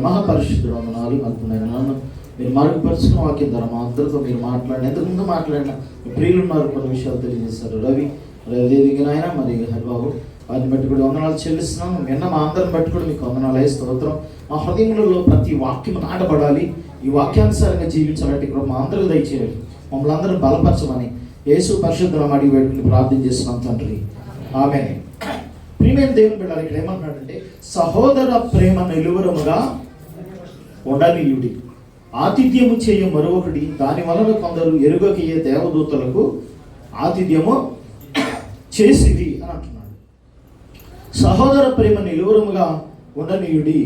మహాపరిశుద్ధుడు వందనాలు. నన్ను మీరు మరుగుపరుచుకున్న వాక్యం ద్వారా మా అందరితో మీరు మాట్లాడిన ఎంతకుముందు మాట్లాడిన ప్రియులు ఉన్నారు, కొన్ని విషయాలు తెలియజేశారు. రవి అదేవిధంగా మరి హరిబాబు వారిని బట్టి కూడా వందనాలు చెల్లిస్తున్నాను. విన్న మా అందరిని బట్టి కూడా మీకు వందనాలు అయ్యే స్తోత్రం. మా హృదయంలో ప్రతి వాక్యం నాటబడాలి, ఈ వాక్యానుసారంగా జీవించాలంటే ఇక్కడ మా అందరికీ దయచేయాలి. మమ్మల్ని అందరూ బలపరచమని యేసు పరిశుద్ధం అడిగి పెట్టుకుని ప్రార్థన చేస్తున్నాం తండ్రి, ఆమేన్. ప్రియమైన దేవుని బిడ్డలారా, ఇక్కడ ఏమంటున్నాడంటే సహోదర ప్రేమ నిలువరముగా ఉండనీయుడి, ఆతిథ్యము చేయ మరొకటి, దాని వలన కొందరు ఎరుగకయ్యే దేవదూతలకు ఆతిథ్యము చేసిది అని అంటున్నాడు. సహోదర ప్రేమ నిలువరముగా ఉండనీయుడి,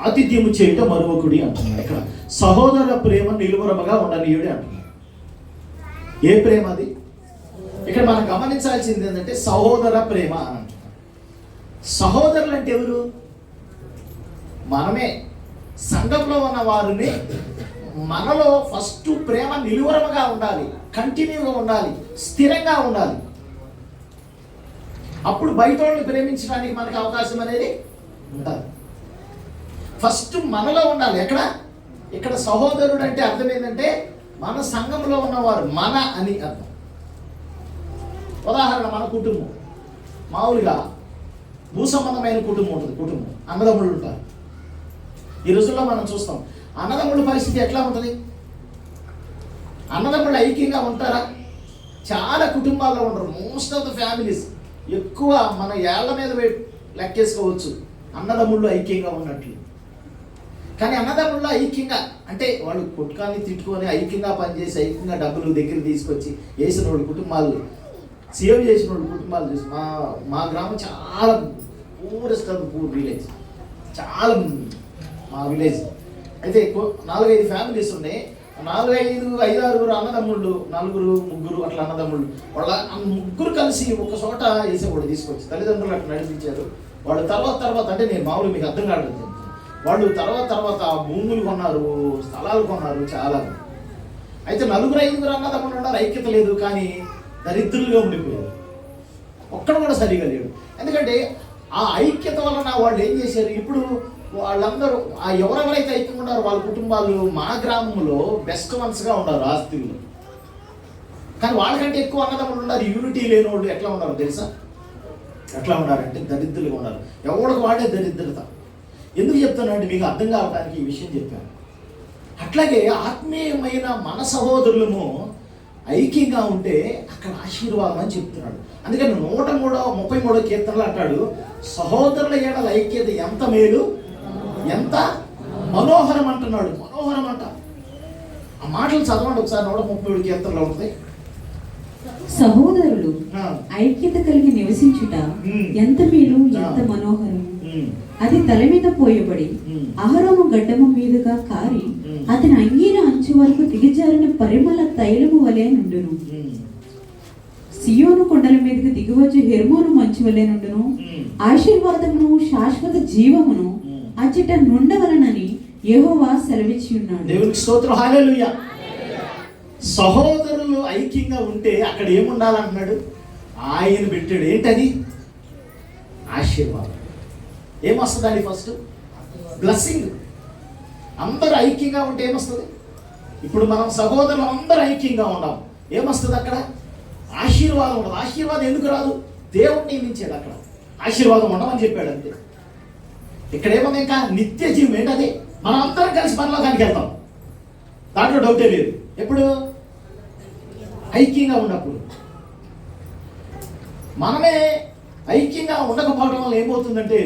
ఆతిథ్యము చేయట మరొకటి అంటున్నాడు. ఇక్కడ సహోదర ప్రేమ నిలువరముగా ఉండనీయుడి అంటున్నాడు. ఏ ప్రేమ అది? ఇక్కడ మనం గమనించాల్సింది ఏంటంటే సహోదర ప్రేమ అని అంటున్నాడు. సహోదరులు అంటే ఎవరు? మనమే. సంఘంలో ఉన్న వారిని మనలో ఫస్ట్ ప్రేమ నిలువరముగా ఉండాలి, కంటిన్యూగా ఉండాలి, స్థిరంగా ఉండాలి. అప్పుడు బయట వాళ్ళని ప్రేమించడానికి మనకి అవకాశం అనేది ఉండాలి. ఫస్ట్ మనలో ఉండాలి. ఇక్కడ సహోదరుడు అంటే అర్థం ఏంటంటే మన సంఘంలో ఉన్నవారు, మన అని అర్థం. ఉదాహరణ, మన కుటుంబం మామూలుగా భూసంబంధమైన కుటుంబం ఉంటుంది. కుటుంబం అన్నదమ్ముళ్ళు ఉంటారు. ఈ రోజుల్లో మనం చూస్తాం అన్నదమ్ముళ్ళ పరిస్థితి ఎట్లా ఉంటుంది? అన్నదమ్ముళ్ళు ఐక్యంగా ఉంటారా? చాలా కుటుంబాల్లో ఉండరు. మోస్ట్ ఆఫ్ ద ఫ్యామిలీస్ ఎక్కువ మన ఏళ్ల మీద లెక్కేసుకోవచ్చు అన్నదమ్ముళ్ళు ఐక్యంగా ఉన్నట్లు. కానీ అన్నదమ్ముళ్ళు ఐక్యంగా అంటే వాళ్ళు కొట్టుకాన్ని తిట్టుకొని ఐక్యంగా పనిచేసి ఐక్యంగా డబ్బులు దగ్గర తీసుకొచ్చి వేసిన వాళ్ళు కుటుంబాలు, సేవ్ చేసిన వాళ్ళు కుటుంబాలు చూసి మా గ్రామం చాలా పూరెస్ట్ ఆఫ్ పూర్ విలేజ్, చాలా మా విలేజ్ అయితే 4-5 ఫ్యామిలీస్ ఉన్నాయి. 4-5 అన్నదమ్ముళ్ళు, 4-3 అట్లా అన్నదమ్ముళ్ళు. వాళ్ళ ముగ్గురు కలిసి ఒక చోట వేసేవాడు తీసుకొచ్చి తల్లిదండ్రులు అట్లా నడిపించారు. వాళ్ళు తర్వాత అంటే నేను మామూలు మీకు అర్థం కావట్లేదు, వాళ్ళు తర్వాత భూములు కొన్నారు, స్థలాలు కొన్నారు చాలా. అయితే 4-5 అన్నదమ్ములు ఉన్నారు, ఐక్యత లేదు, కానీ దరిద్రులుగా ఉండిపోయారు. ఒక్కడు కూడా సరిగా లేడు. ఎందుకంటే ఆ ఐక్యత వలన వాళ్ళు ఏం చేశారు, ఇప్పుడు వాళ్ళందరూ ఎవరెవరైతే ఐక్యంగా ఉన్నారో వాళ్ళ కుటుంబాలు మా గ్రామంలో బెస్ట్ వన్స్గా ఉన్నారు ఆస్తిలో. కానీ వాళ్ళకంటే ఎక్కువ అన్నదమ్ములు ఉన్నారు. యూనిటీ లేని వాళ్ళు ఎట్లా ఉన్నారు తెలుసా? ఎట్లా ఉన్నారంటే దరిద్రులుగా ఉన్నారు. ఎవరికి వాడే దరిద్రత. ఎందుకు చెప్తానంటే మీకు అర్థం కావడానికి ఈ విషయం చెప్పాను. అట్లాగే ఆత్మీయమైన మన సహోదరులము ఐక్యంగా ఉంటే అక్కడ ఆశీర్వాదం అని చెప్తున్నాడు. అందుకని 133వ కీర్తనలు అంటాడు, సహోదరుల ఏడల ఐక్యత ఎంత మేలు, ఎంత మనోహరం అంటున్నాడు. మనోహరం అంట. ఆ మాటలు చదవండి ఒకసారి. 137 కీర్తనలో ఉంటుంది. సహోదరులు ఐక్యత కలిగి నివసించుట ఎంత మేలు, ఎంత మనోహరం. అది తల మీద పోయబడి అహరోను గడ్డము మీదుగా కారి అతని అంగీల అంచు వరకు దిగజారిన పరిమళ తైలము వలె నుండును. సియోను కొండల మీదకి దిగివచ్చి హెర్మోను మంచు వలె నుండును. ఆశీర్వాదమును శాశ్వత జీవమును అచ్చట నుండవలనని యెహోవా సెలవిచ్చి ఉన్నాడు. దేవునికి స్తోత్రం, హల్లెలూయా. సహోదరులు ఐక్యంగా ఉంటే అక్కడ ఏముండాలంటున్నాడు? ఆయన పెట్టాడు. ఏంటది? ఆశీర్వాదం. ఏమొస్తుందండి? First blessing. అందరూ ఐక్యంగా ఉంటే ఏమొస్తుంది? ఇప్పుడు మనం సహోదరులు అందరూ ఐక్యంగా ఉన్నాం, ఏమొస్తుంది అక్కడ? ఆశీర్వాదం ఉండదు. ఆశీర్వాదం ఎందుకు రాదు? దేవుడు నియమించాడు అక్కడ ఆశీర్వాదం ఉండమని చెప్పాడు అంతే. ఇక్కడ ఏముంది? ఇంకా నిత్య జీవం. ఏంటది? మనం అందరం కలిసి పరలోకానికి వెళ్తాం, దాంట్లో డౌటే లేదు. ఎప్పుడు? ఐక్యంగా ఉన్నప్పుడు. మనమే ఐక్యంగా ఉండకపోవడం వల్ల ఏమవుతుందంటే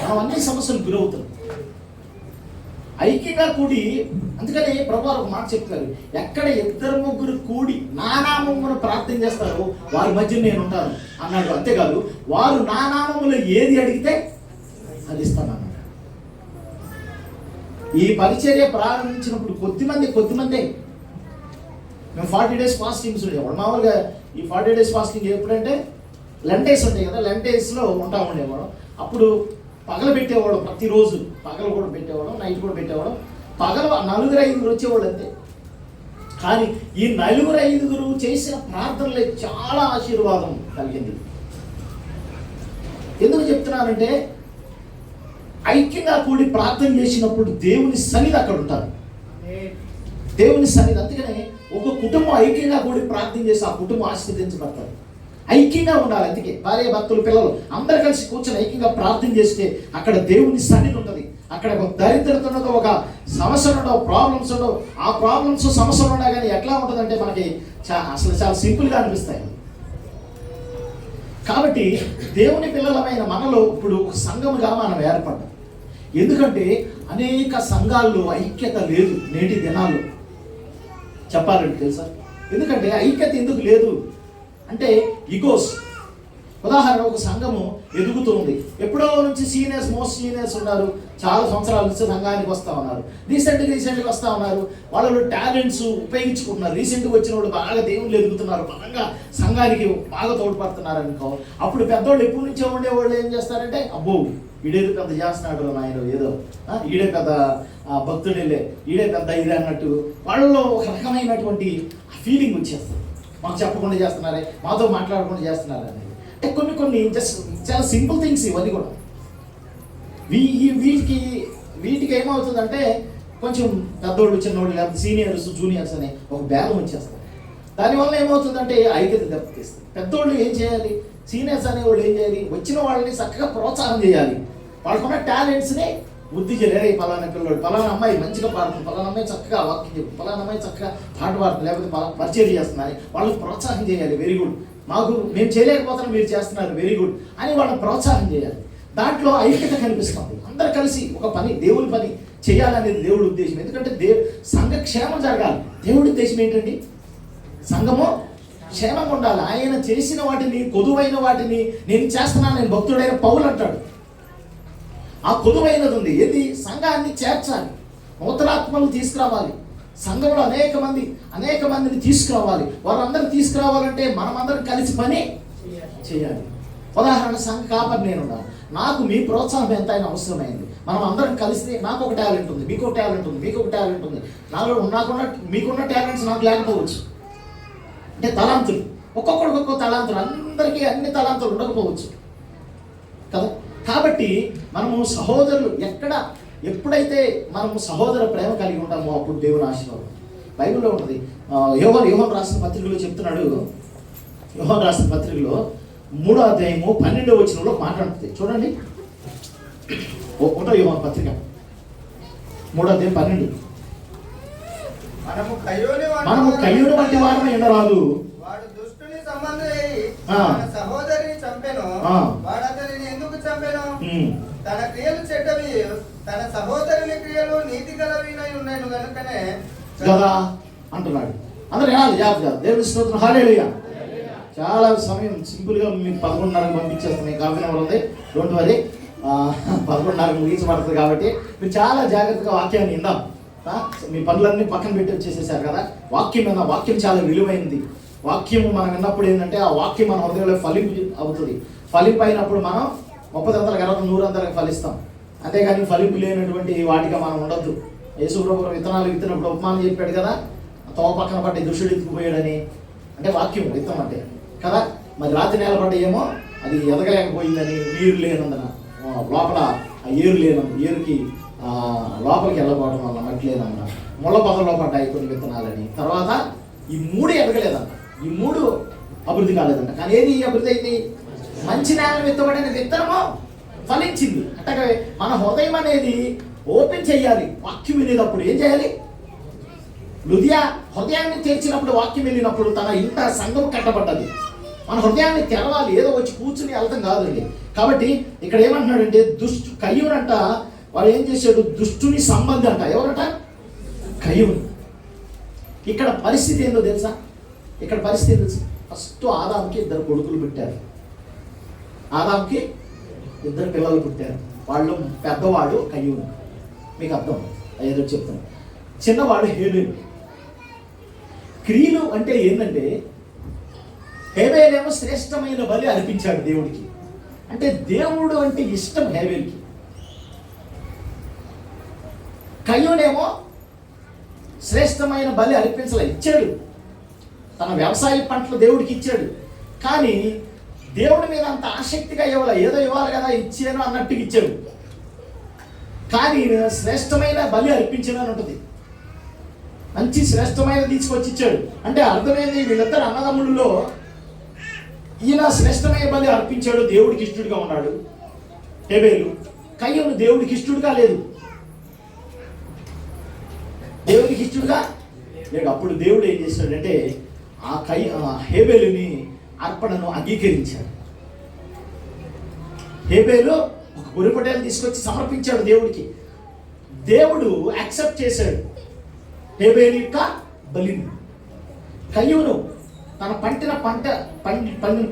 మనం అన్ని సమస్యలు గురవుతాం. ఐక్యంగా కూడి, అందుకని ప్రభువు ఒక మాట చెప్తారు, ఎక్కడ 2-3 కూడి నా నామమున ప్రార్థన చేస్తారో వారి మధ్య నేను ఉంటాను అన్నాడు. అంతేకాదు, వారు నా నామములో ఏది అడిగితే అది ఇస్తాను అన్నాడు. ఈ పరిచర్య ప్రారంభించినప్పుడు కొద్దిమందే మేము 40 days ఫాస్టింగ్స్ ఉండేవాడు. మామూలుగా ఈ 40 days ఫాస్టింగ్ ఎప్పుడంటే లెంటేస్ ఉంటాయి కదా, లెంటేస్లో ఉంటా ఉండేవాడు. అప్పుడు పగలు పెట్టేవాడు, ప్రతిరోజు పగలు కూడా పెట్టేవాడు, నైట్ కూడా పెట్టేవాడు. పగలు 4-5 వచ్చేవాడు అంతే. కానీ ఈ 4-5 చేసిన ప్రార్థనలే చాలా ఆశీర్వాదం కలిగింది. ఎందుకు చెప్తున్నానంటే ఐక్యంగా కూడి ప్రార్థన చేసినప్పుడు దేవుని సన్నిధి అక్కడ ఉంటారు. దేవుని సన్నిధి. అందుకనే ఒక కుటుంబం ఐక్యంగా కూడి ప్రార్థన చేసి ఆ కుటుంబం ఆశీర్వదించబడతారు. ఐక్యంగా ఉండాలి. అందుకే భార్య భర్తలు పిల్లలు అందరు కలిసి కూర్చొని ఐక్యంగా ప్రార్థన చేస్తే అక్కడ దేవుని సన్నిధి ఉంటుంది. అక్కడ ఒక దరిద్రత ఉండదు, ఒక సమస్యలు ఉండవు, ప్రాబ్లమ్స్ ఉండవు. ఆ ప్రాబ్లమ్స్ సమస్యలు ఉన్నా కానీ ఎట్లా ఉంటుందంటే మనకి అసలు చాలా సింపుల్గా అనిపిస్తాయి. కాబట్టి దేవుని పిల్లలమైన మనలో ఇప్పుడు ఒక సంఘముగా మనం ఏర్పడ్డాం. ఎందుకంటే అనేక సంఘాల్లో ఐక్యత లేదు నేటి దినాల్లో. చెప్పాలంటే తెలుసా? ఎందుకంటే ఐక్యత ఎందుకు లేదు అంటే ఈగోస్. ఉదాహరణ, ఒక సంఘము ఎదుగుతూ ఉంది. ఎప్పుడో నుంచి మోస్ట్ సీనియర్స్ ఉన్నారు, చాలా సంవత్సరాల నుంచి సంఘానికి వస్తూ ఉన్నారు. రీసెంట్గా వస్తూ ఉన్నారు. వాళ్ళు టాలెంట్స్ ఉపయోగించుకుంటున్నారు. రీసెంట్గా వచ్చిన వాళ్ళు బాగా దేవుళ్ళు ఎదుగుతున్నారు, బలంగా సంఘానికి బాగా తోడ్పడుతున్నారు అనుకో. అప్పుడు పెద్దవాళ్ళు ఎప్పటి నుంచో ఉండేవాళ్ళు ఏం చేస్తారంటే, అబ్బో ఈడేదో పెద్ద చేస్తున్నాడు నాయన, ఏదో ఈడే పెద్ద భక్తుడిలే, ఈడే పెద్ద ఇది అన్నట్టు వాళ్ళలో ఒక రకమైనటువంటి ఫీలింగ్ వచ్చేస్తుంది. మాకు చెప్పకుండా చేస్తున్నారే, మాతో మాట్లాడకుండా చేస్తున్నారు అనేది. అంటే కొన్ని జస్ట్ చాలా సింపుల్ థింగ్స్ ఇవన్నీ కూడా. వీటికి ఏమవుతుందంటే కొంచెం పెద్దోళ్ళు చిన్నోళ్ళు లేకపోతే సీనియర్స్ జూనియర్స్ అనే ఒక భేదం వచ్చేస్తారు. దానివల్ల ఏమవుతుందంటే ఐక్యత దెబ్బతీస్తుంది. పెద్దోళ్ళు ఏం చేయాలి, సీనియర్స్ అనేవాళ్ళు ఏం చేయాలి, వచ్చిన వాళ్ళని చక్కగా ప్రోత్సాహం చేయాలి. వాళ్ళకున్న టాలెంట్స్ని వృద్ధి చేయలేరు. పలానా పిల్లడు, పలానా అమ్మాయి మంచిగా పాడుతుంది, పలానా అమ్మాయి చక్కగా వాక్యం చెప్పు, పలానా అమ్మాయి చక్కగా పాట పాడుతుంది, లేకపోతే పరిచయం చేస్తున్నారు, వాళ్ళకి ప్రోత్సాహం చేయాలి. వెరీ గుడ్, మేము చేయలేకపోతున్నాం, మీరు చేస్తున్నారు, వెరీ గుడ్ అని వాళ్ళని ప్రోత్సాహం చేయాలి. దాంట్లో ఐక్యత కనిపిస్తుంది. అందరు కలిసి ఒక పని, దేవుని పని చేయాలనేది దేవుడి ఉద్దేశం. ఎందుకంటే సంఘ క్షేమం జరగాలి. దేవుడి ఉద్దేశం ఏంటండి? సంఘము క్షేమంగా ఉండాలి. ఆయన చేసిన వాటిని, కొదువైన వాటిని నేను చేస్తున్నాను. నేను భక్తుడైన పౌలు అంటాడు. ఆ కొదువైనది ఉంది. ఏది? సంఘాన్ని చేర్చాలి, నూతనాత్మలు తీసుకురావాలి. సంఘంలో అనేక మందిని తీసుకురావాలి. వారందరిని తీసుకురావాలంటే మనమందరం కలిసి పని చేయాలి. ఉదాహరణ, సంఘ కాపరి నేనున్నాను, నాకు మీ ప్రోత్సాహం ఎంత అయినా అవసరమైంది. మనం అందరం కలిస్తే నాకు ఒక టాలెంట్ ఉంది, మీకు ఒక టాలెంట్ ఉంది, మీకు ఒక టాలెంట్ ఉంది, మీకున్న టాలెంట్స్ నాకు లేకపోవచ్చు. అంటే తలాంతులు, ఒక్కొక్కడికి ఒక్కొక్క తలాంతులు, అందరికీ అన్ని తలాంతులు ఉండకపోవచ్చు కదా. కాబట్టి మనము సహోదరులు ఎప్పుడైతే మనము సహోదర ప్రేమ కలిగి ఉంటామో అప్పుడు దేవుని ఆశీర్వాదం. బైబిల్లో ఉంటుంది. యోహాను రాసిన పత్రికలో చెప్తున్నాడు. యోహాను రాసిన పత్రికలో 3వ అధ్యాయము 12వ వచనంలో మాట్లాడుతుంది. చూడండి, 1వ యోహాను పత్రిక 3వ అధ్యాయం 12. మనము కయ్యూని వంటి వారమే ఉండరాదు. వాడు దుష్టుని సంబంధి సహోదరిని చంపెను. వాడు అతనిని ఎందుకు చంపెను? తన క్రియలు చెడ్డవి, తన సహోదరుని క్రియలు నీతి గలవినై ఉన్నాయి కనుకనే కదా అంటున్నాడు. అందరూ జాగ్రత్త. దేవుని స్తోత్రం, హల్లెలూయా. చాలా సమయం సింపుల్గా మీకు 11:30 పంపించేస్తున్నాయి. కాఫీ నెంబర్ ఉంది, డోంట్ వరీ. 11:30 ముగించబడుతుంది కాబట్టి మీరు చాలా జాగ్రత్తగా వాక్యాన్ని విందాం. మీ పనులన్నీ పక్కన పెట్టి వచ్చేసేసారు కదా. వాక్యం విందాం. వాక్యం చాలా విలువైనది. వాక్యం మనం విన్నప్పుడు ఏంటంటే ఆ వాక్యం మన హృదయంలో ఫలింపు అవుతుంది. ఫలింపు అయినప్పుడు మనం 30 అంతలకు 60 100 అంతలకు ఫలిస్తాం. అంతేగాని ఫలింపు లేనటువంటి వాటిగా మనం ఉండొద్దు. యేసుప్రభువు విత్తనాలు విత్తినప్పుడు ఉపమానం చెప్పాడు కదా, తోవ పక్కన పట్టి దుష్టుడు ఎత్తుకుపోయాడని. అంటే వాక్యం విత్తనం అంటే కదా. మరి రాత్రి నేల పడ్డ ఏమో అది ఎదగలేకపోయిందని, నీరు లేనందున, లోపల ఏరు ఏరుకి లోపలికి వెళ్ళకపోవడం వల్ల మట్టి లేదన్న, ముళ్ళ పొదల్లో పడ్డాయి కొన్ని విత్తనాలని. తర్వాత ఈ 3 ఎదగలేదంట, ఈ 3 అభివృద్ధి కాలేదంట. కానీ ఏది అభివృద్ధి అయింది? మంచి నేల విత్తబడిన విత్తనము ఫలించింది. అంటే మన హృదయం అనేది ఓపెన్ చేయాలి. వాక్యం వినేటప్పుడు ఏం చేయాలి? హృదయాన్ని తెరిచినప్పుడు, వాక్యం వెళ్ళినప్పుడు తన ఇంట సంఘం కట్టబడ్డది. మన హృదయాన్ని తెరవాలి, ఏదో వచ్చి కూర్చుని వెళ్తాం కాదండి. కాబట్టి ఇక్కడ ఏమంటున్నాడంటే, కయ్యూనంట వాడు ఏం చేశాడు? దుష్టుని సంబంధి అంట. ఎవరంట? కయ్యూని. ఇక్కడ పరిస్థితి ఏందో తెలుసా? ఫస్ట్ ఆదాముకి 2 కొడుకులు పుట్టారు. ఆదాముకి 2 పిల్లలు పుట్టారు. వాళ్ళు పెద్దవాడు కయ్యూను. మీకు అర్థం ఏదో చెప్తాను. చిన్నవాడు హేబేలు. క్రియలు అంటే ఏంటంటే, హేబేలేమో శ్రేష్టమైన బలి అర్పించాడు దేవుడికి. అంటే దేవుడు అంటే ఇష్టం హేబేల్కి. కయ్యూనేమో శ్రేష్టమైన బలి అర్పించలే, ఇచ్చాడు. తన వ్యవసాయ పంటలు దేవుడికి ఇచ్చాడు. కానీ దేవుడి మీద అంత ఆసక్తిగా ఇవ్వాలి. ఏదో ఇవ్వాలి కదా, ఇచ్చాను అన్నట్టుగా ఇచ్చాడు. కానీ ఈయన శ్రేష్టమైన బలి అర్పించినని ఉంటుంది. మంచి శ్రేష్టమైన తీసుకొచ్చి ఇచ్చాడు. అంటే అర్థమైంది, వీళ్ళిద్దరు అన్నదమ్ములలో ఈయన శ్రేష్టమైన బలి అర్పించాడు, దేవుడికి ఇష్టడుగా ఉన్నాడు హేబేలు. కయ్యూను దేవుడికి ఇష్టడుగా లేదు, దేవుడికి ఇష్టడుగా లేడు. అప్పుడు దేవుడు ఏం చేశాడంటే ఆ హేబేలుని అర్పణను అంగీకరించాడు. హేబేలు ఒక గొర్రెపొట్టేలు తీసుకొచ్చి సమర్పించాడు దేవుడికి. దేవుడు యాక్సెప్ట్ చేశాడు హేబేలు యొక్క బలిని. కయ్యూను తన పండిన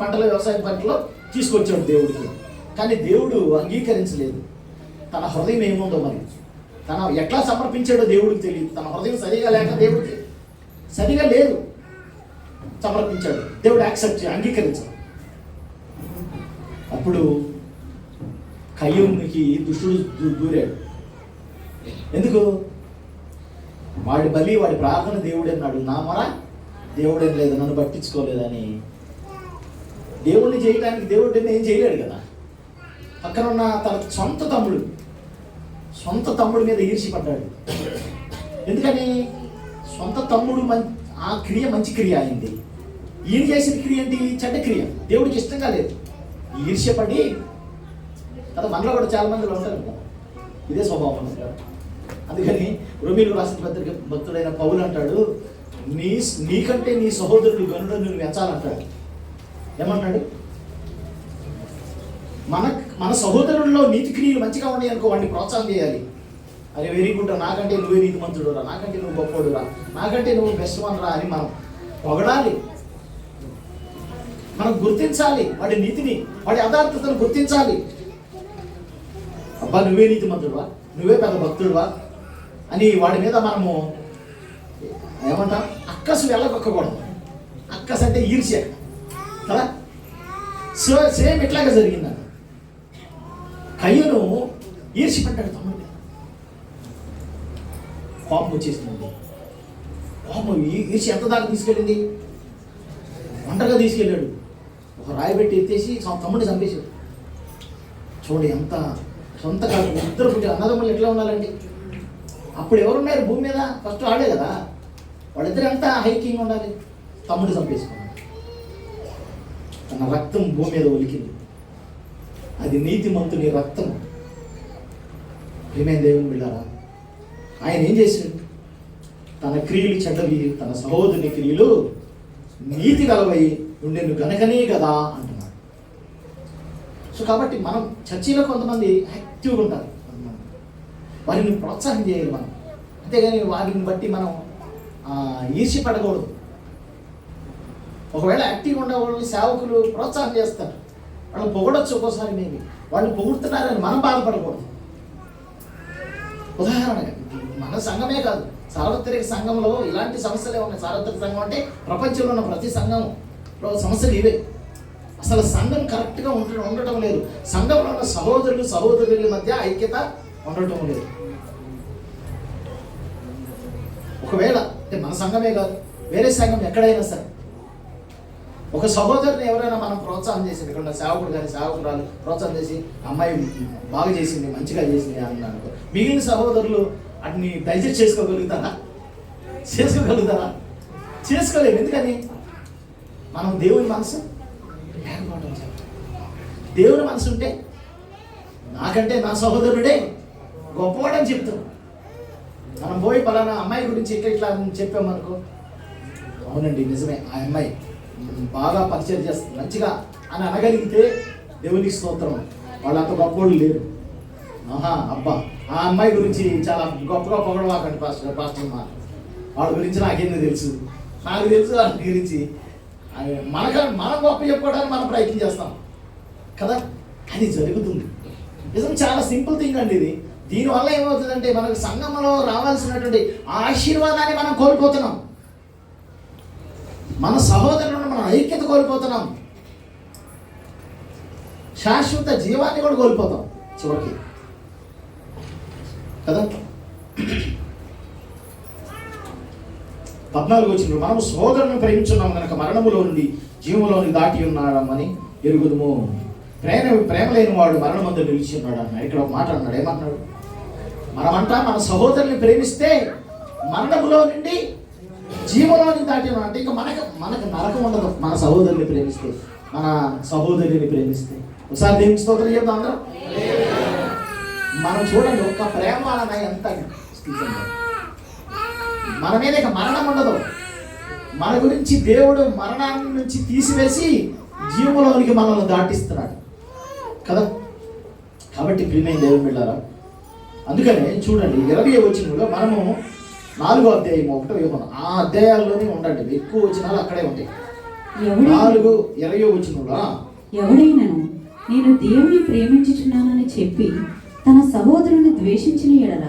పంటల వ్యవసాయ పంటలో తీసుకొచ్చాడు దేవుడికి. కానీ దేవుడు అంగీకరించలేదు. తన హృదయం ఏముందో మరి, తన ఎట్లా సమర్పించాడో దేవుడికి తెలియదు. తన హృదయం సరిగా లేక దేవుడికి సరిగా లేదు, సమర్పించాడు. దేవుడు యాక్సెప్ట్ అంగీకరించాడు. అప్పుడు కయ్యూనికి దుష్టుడు దూరాడు. ఎందుకు? వాడి బలి, వాడి ప్రార్థన దేవుడే అన్నాడు. నా మొర దేవుడేం లేదు, నన్ను పట్టించుకోలేదని. దేవుడిని చేయడానికి దేవుడిని ఏం చేయలేడు కదా. పక్కన ఉన్న తన సొంత తమ్ముడి మీద ఈర్ష్యపడ్డాడు. ఎందుకని? సొంత తమ్ముడు ఆ క్రియ మంచి క్రియ అయింది, ఈయన చేసిన క్రియ ఏంటి? చెడ్డ క్రియ, దేవుడికి ఇష్టంగా లేదు. ఈర్ష్యపడి కదా. మనలో కూడా చాలా మందిలో ఉంటారు కదా ఇదే స్వభావం ఉంటారు. అందుకని రోమీయులకు రాసిన పత్రిక భక్తుడైన పౌలు అంటాడు, నీకంటే నీ సహోదరుడు గనుడని నువ్వు ఎంచాలంటాడు. ఏమంటాడు? మన సహోదరుల్లో నీతి క్రియలు మంచిగా ఉన్నాయి అనుకో, వాడిని ప్రోత్సాహం చేయాలి. అరే వెరీ గుడ్, నాకంటే నువ్వే నీతిమంతుడురా, నాకంటే నువ్వు గొప్పోడురా, నాకంటే నువ్వు బెస్ట్ వన్ రా అని మనం పొగడాలి. మనం గుర్తించాలి వాడి నీతిని, వాడి యథార్థతను గుర్తించాలి. అబ్బా నువ్వే నీతిమంతుడువా, నువ్వే పెద్ద భక్తుడువా అని వాడి మీద మనము ఏమంటాం? అక్కసు వెళ్ళగొక్కకూడదు. అక్కసు అంటే ఈర్ష్య కదా. సో సేమ్ ఇట్లాగే జరిగింది. కయ్యూను ఈర్ష్యపడ్డాడు తమ్ముడి మీద. కోపం వచ్చేసింది. కోపం ఈర్ష్య ఎంత దాకా తీసుకెళ్ళింది? ఒంటరిగా తీసుకెళ్ళాడు. ఒక రాయి పెట్టి ఎత్తేసి తమ్ముడిని చంపేశాడు. చూడండి ఎంత సొంత కాదు. ఇద్దరు పుట్టి అన్నదమ్ములు ఎట్లా ఉండాలండి? అప్పుడు ఎవరున్నారు భూమి మీద? ఫస్ట్ ఆడే కదా. వాళ్ళిద్దరు ఎంత హైకింగ్ ఉండాలి? తమ్ముడు చంపేసుకున్నాడు. తన రక్తం భూమి మీద ఒలికింది. అది నీతిమంతుని రక్తం. ప్రియమైన దేవుని బిడ్డారా, ఆయన ఏం చేశాడు? తన క్రియలు చెడ్డవి, తన సహోదరుని క్రియలు నీతి గలవై ఉండేను గనకనే కదా అంటున్నాడు. సో కాబట్టి మనం చర్చిలో కొంతమంది యాక్టివ్గా ఉంటారు, వారిని ప్రోత్సాహం చేయాలి మనం. అంతేగాని వారిని బట్టి మనం ఈర్ష్యపడకూడదు. ఒకవేళ యాక్టివ్గా ఉండే వాళ్ళు సేవకులు ప్రోత్సాహం చేస్తారు, వాళ్ళని పొగడొచ్చు ఒక్కోసారి. మేబీ వాళ్ళు పొగుడుతున్నారని మనం బాధపడకూడదు. ఉదాహరణగా మన సంఘమే కాదు, సార్వత్రిక సంఘంలో ఇలాంటి సమస్యలే ఉన్నాయి. సార్వత్రిక సంఘం అంటే ప్రపంచంలో ఉన్న ప్రతి సంఘంలో సమస్యలు ఇవే. అసలు సంఘం కరెక్ట్గా ఉండటం లేదు. సంఘంలో ఉన్న సహోదరుల మధ్య ఐక్యత ఉండటం లేదు. ఒకవేళ అంటే మన సంఘమే కాదు, వేరే సంఘం ఎక్కడైనా సరే ఒక సహోదరుని ఎవరైనా మనం ప్రోత్సాహం చేసింది, ఇక్కడ సేవకుడు కానీ సేవకురాలు ప్రోత్సాహం చేసి అమ్మాయి బాగా చేసింది, మంచిగా చేసింది అన్నాను, మిగిలిన సహోదరులు వాటిని డైజెస్ట్ చేసుకోగలుగుతారా? చేసుకోలేము. ఎందుకని? మనం దేవుని మనసు లేకపోవడం. దేవుని మనసు ఉంటే నాకంటే నా సహోదరుడే గొప్పవాడని చెప్తాం. మనం పోయి పలానా అమ్మాయి గురించి ఇట్లా చెప్పామనుకో, అవునండి నిజమే, ఆ అమ్మాయి బాగా పరిచయం చేస్తుంది మంచిగా అని అనగలిగితే దేవునికి స్తోత్రం. వాళ్ళంత గొప్పవాళ్ళు లేరు. అబ్బా ఆ అమ్మాయి గురించి చాలా గొప్పగా పొగడవాకండి పాస్టర్ మా, వాళ్ళ గురించి నాకేందో తెలుసు, నాకు తెలుసు వాళ్ళ గురించి. మనం గొప్ప చెప్పుకోవడానికి మనం ప్రయత్నం చేస్తాం కదా. అది జరుగుతుంది. నిజం చాలా సింపుల్ థింగ్ అండి ఇది. దీనివల్ల ఏమవుతుందంటే మనకు సంఘంలో రావాల్సినటువంటి ఆశీర్వాదాన్ని మనం కోల్పోతున్నాం. మన సహోదరులను మన ఐక్యత కోల్పోతున్నాం. శాశ్వత జీవాన్ని కూడా కోల్పోతాం చివరికి కదా. 14 వచ్చిన మనము సోదరులను ప్రేమించున్నాము కనుక మరణములో నుండి జీవములోని దాటి ఉన్నాడమని ఎరుగుదుము. ప్రేమ లేని వాడు మరణమందు నిలిచి ఉన్నాడు అన్నాడు. ఇక్కడ ఒక మాట అన్నాడు. ఏమన్నాడు? మనమంట మన సహోదరుని ప్రేమిస్తే మరణములో నుండి జీవంలోని దాటి అంటే ఇంకా మనకు నరకం ఉండదు. మన సహోదరుని ప్రేమిస్తే, మన సహోదరిని ప్రేమిస్తే. ఒకసారి దేవుని స్తోత్రం చెప్తాం అందరం. మనం చూడండి, ఒక్క ప్రేమ వలన ఎంత మన మీద ఇక మరణం ఉండదు. మన గురించి దేవుడు మరణాన్ని నుంచి తీసివేసి జీవంలోనికి మనల్ని దాటిస్తున్నాడు కదా. కాబట్టి ప్రియమైన దేవుని బిడ్డలారా, అందుకనే చూడండి 20వ వచనంలో మనము 4వ అధ్యాయం 1వ యోహాను ఆ అధ్యాయాల్లోనే ఉండండి, ఎక్కువ వచనాలు అక్కడే ఉంటాయి. 20వ వచనంలో ఎవడైనను నేను దేవుని ప్రేమించుచున్నానని చెప్పి తన సహోదరుని ద్వేషించిన ఎడల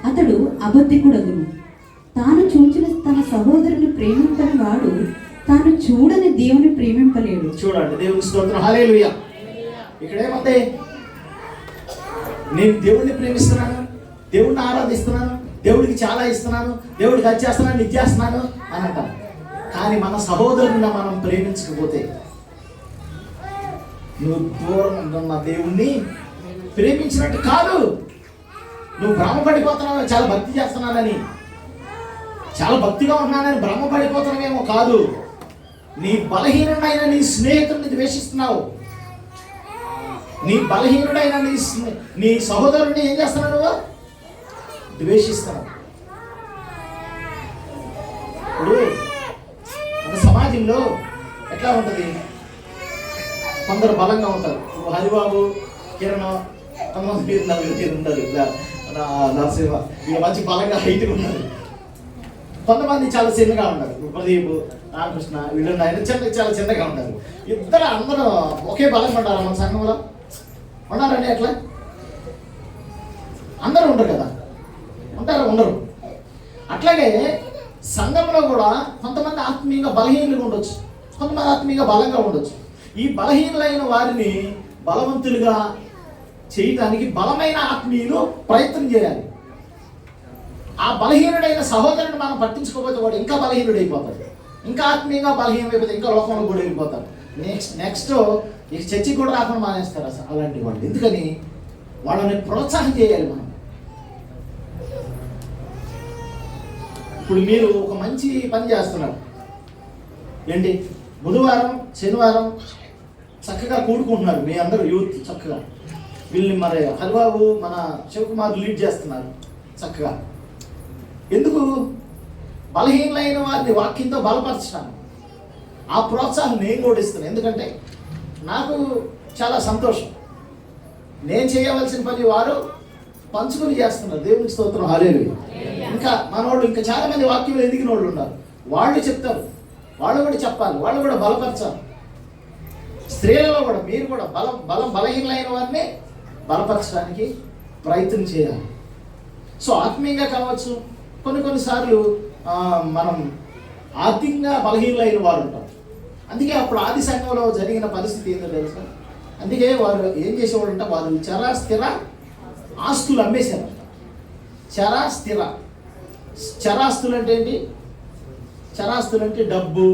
అతడు అబద్ధికుడగును. తాను చూచిన తన సహోదరుని ప్రేమింపని వాడు తాను చూడని దేవుని ప్రేమింపలేడు. చూడండి, దేవుని స్తోత్రం, హల్లెలూయా. ఇక్కడేమంటే నేను దేవుడిని ప్రేమిస్తున్నాను, దేవుడిని ఆరాధిస్తున్నాను, దేవుడికి చాలా ఇస్తున్నాను, దేవుడికి అది చేస్తున్నాను, ఇది చేస్తున్నాను అని అంటారు. కానీ మన సహోదరుని మనం ప్రేమించకపోతే నువ్వు దూరంగా ఉన్న దేవుణ్ణి ప్రేమించినట్టు కాదు. నువ్వు భ్రమపడిపోతున్నావు, చాలా భక్తి చేస్తున్నానని, చాలా భక్తిగా ఉన్నానని భ్రమపడిపోతున్నావేమో కాదు. నీ బలహీనుడైన నీ స్నేహితుడిని ద్వేషిస్తున్నావు. నీ బలహీనుడైన నీ సహోదరుడిని ఏం చేస్తున్నావు? నువ్వు ద్వేషిస్తున్నావు. ఇప్పుడు మన సమాజంలో ఎట్లా ఉంటుంది? కొందరు బలంగా ఉంటారు. హరిబాబు, కిరణ్, కొంతమంది ఉంటారు, నరసింహ, ఇక మంచి బలంగా హైట్గా ఉన్నారు. కొంతమంది చాలా చిన్నగా ఉంటారు. ప్రదీప్, రామకృష్ణ, వీళ్ళు చాలా చిన్నగా ఉంటారు. అందరూ ఒకే బలంగా ఉంటారు మన సంఘంలో. ఉన్నారండి అట్లా? అందరూ ఉండరు కదా, ఉండరు. అట్లాగే సంఘంలో కూడా కొంతమంది ఆత్మీయంగా బలహీనంగా ఉండొచ్చు, కొంతమంది ఆత్మీయంగా బలంగా ఉండొచ్చు. ఈ బలహీనులైన వారిని బలవంతులుగా చేయడానికి బలమైన ఆత్మీయులు ప్రయత్నం చేయాలి. ఆ బలహీనుడైన సహోదరుని మనం పట్టించుకోకపోతే వాడు ఇంకా బలహీనుడైపోతాడు, ఇంకా ఆత్మీయంగా బలహీనమైపోతే ఇంకా లోకంలో కూడా వెళ్ళిపోతారు. నెక్స్ట్ ఇక చర్చికి కూడా రాకుండా మానేస్తారు అసలు అలాంటి వాళ్ళు. ఎందుకని? వాళ్ళని ప్రోత్సాహం చేయాలి మనం. ఇప్పుడు మీరు ఒక మంచి పని చేస్తున్నారు ఏంటి? బుధవారం, శనివారం చక్కగా కూడుకుంటున్నారు మీ అందరూ యూత్ చక్కగా. వీళ్ళని మరి హరిబాబు, మన శివకుమార్ లీడ్ చేస్తున్నారు చక్కగా. ఎందుకు? బలహీనమైన వారిని వాక్యంతో బలపరచడం. ఆ ప్రోత్సాహం నేను కూడా ఇస్తున్నాను. ఎందుకంటే నాకు చాలా సంతోషం. నేను చేయవలసిన పని వారు పంచుకొని చేస్తున్నారు. దేవునికి స్తోత్రం, హల్లెలూయా. ఇంకా మనోళ్ళు ఇంకా చాలా మంది వాక్యం ఎదిగిన వాళ్ళు ఉన్నారు. వాళ్ళు చెప్తారు, వాళ్ళు కూడా చెప్పాలి, వాళ్ళు కూడా బలపరచాలి. స్త్రీలలో కూడా మీరు కూడా బలహీనమైన వారిని బలపరచడానికి ప్రయత్నం చేయాలి. సో ఆత్మీయంగా కావచ్చు, కొన్నిసార్లు మనం ఆర్థికంగా బలహీనమైన వారు ఉంటారు. అందుకే అప్పుడు ఆది సంఘంలో జరిగిన పరిస్థితి ఏంటో తెలుసా? అందుకే వారు ఏం చేసేవాడు అంటే వారు చరాస్థిర ఆస్తులు అమ్మేశారు. చరాస్తులు అంటే ఏంటి? చరాస్తులు అంటే డబ్బు,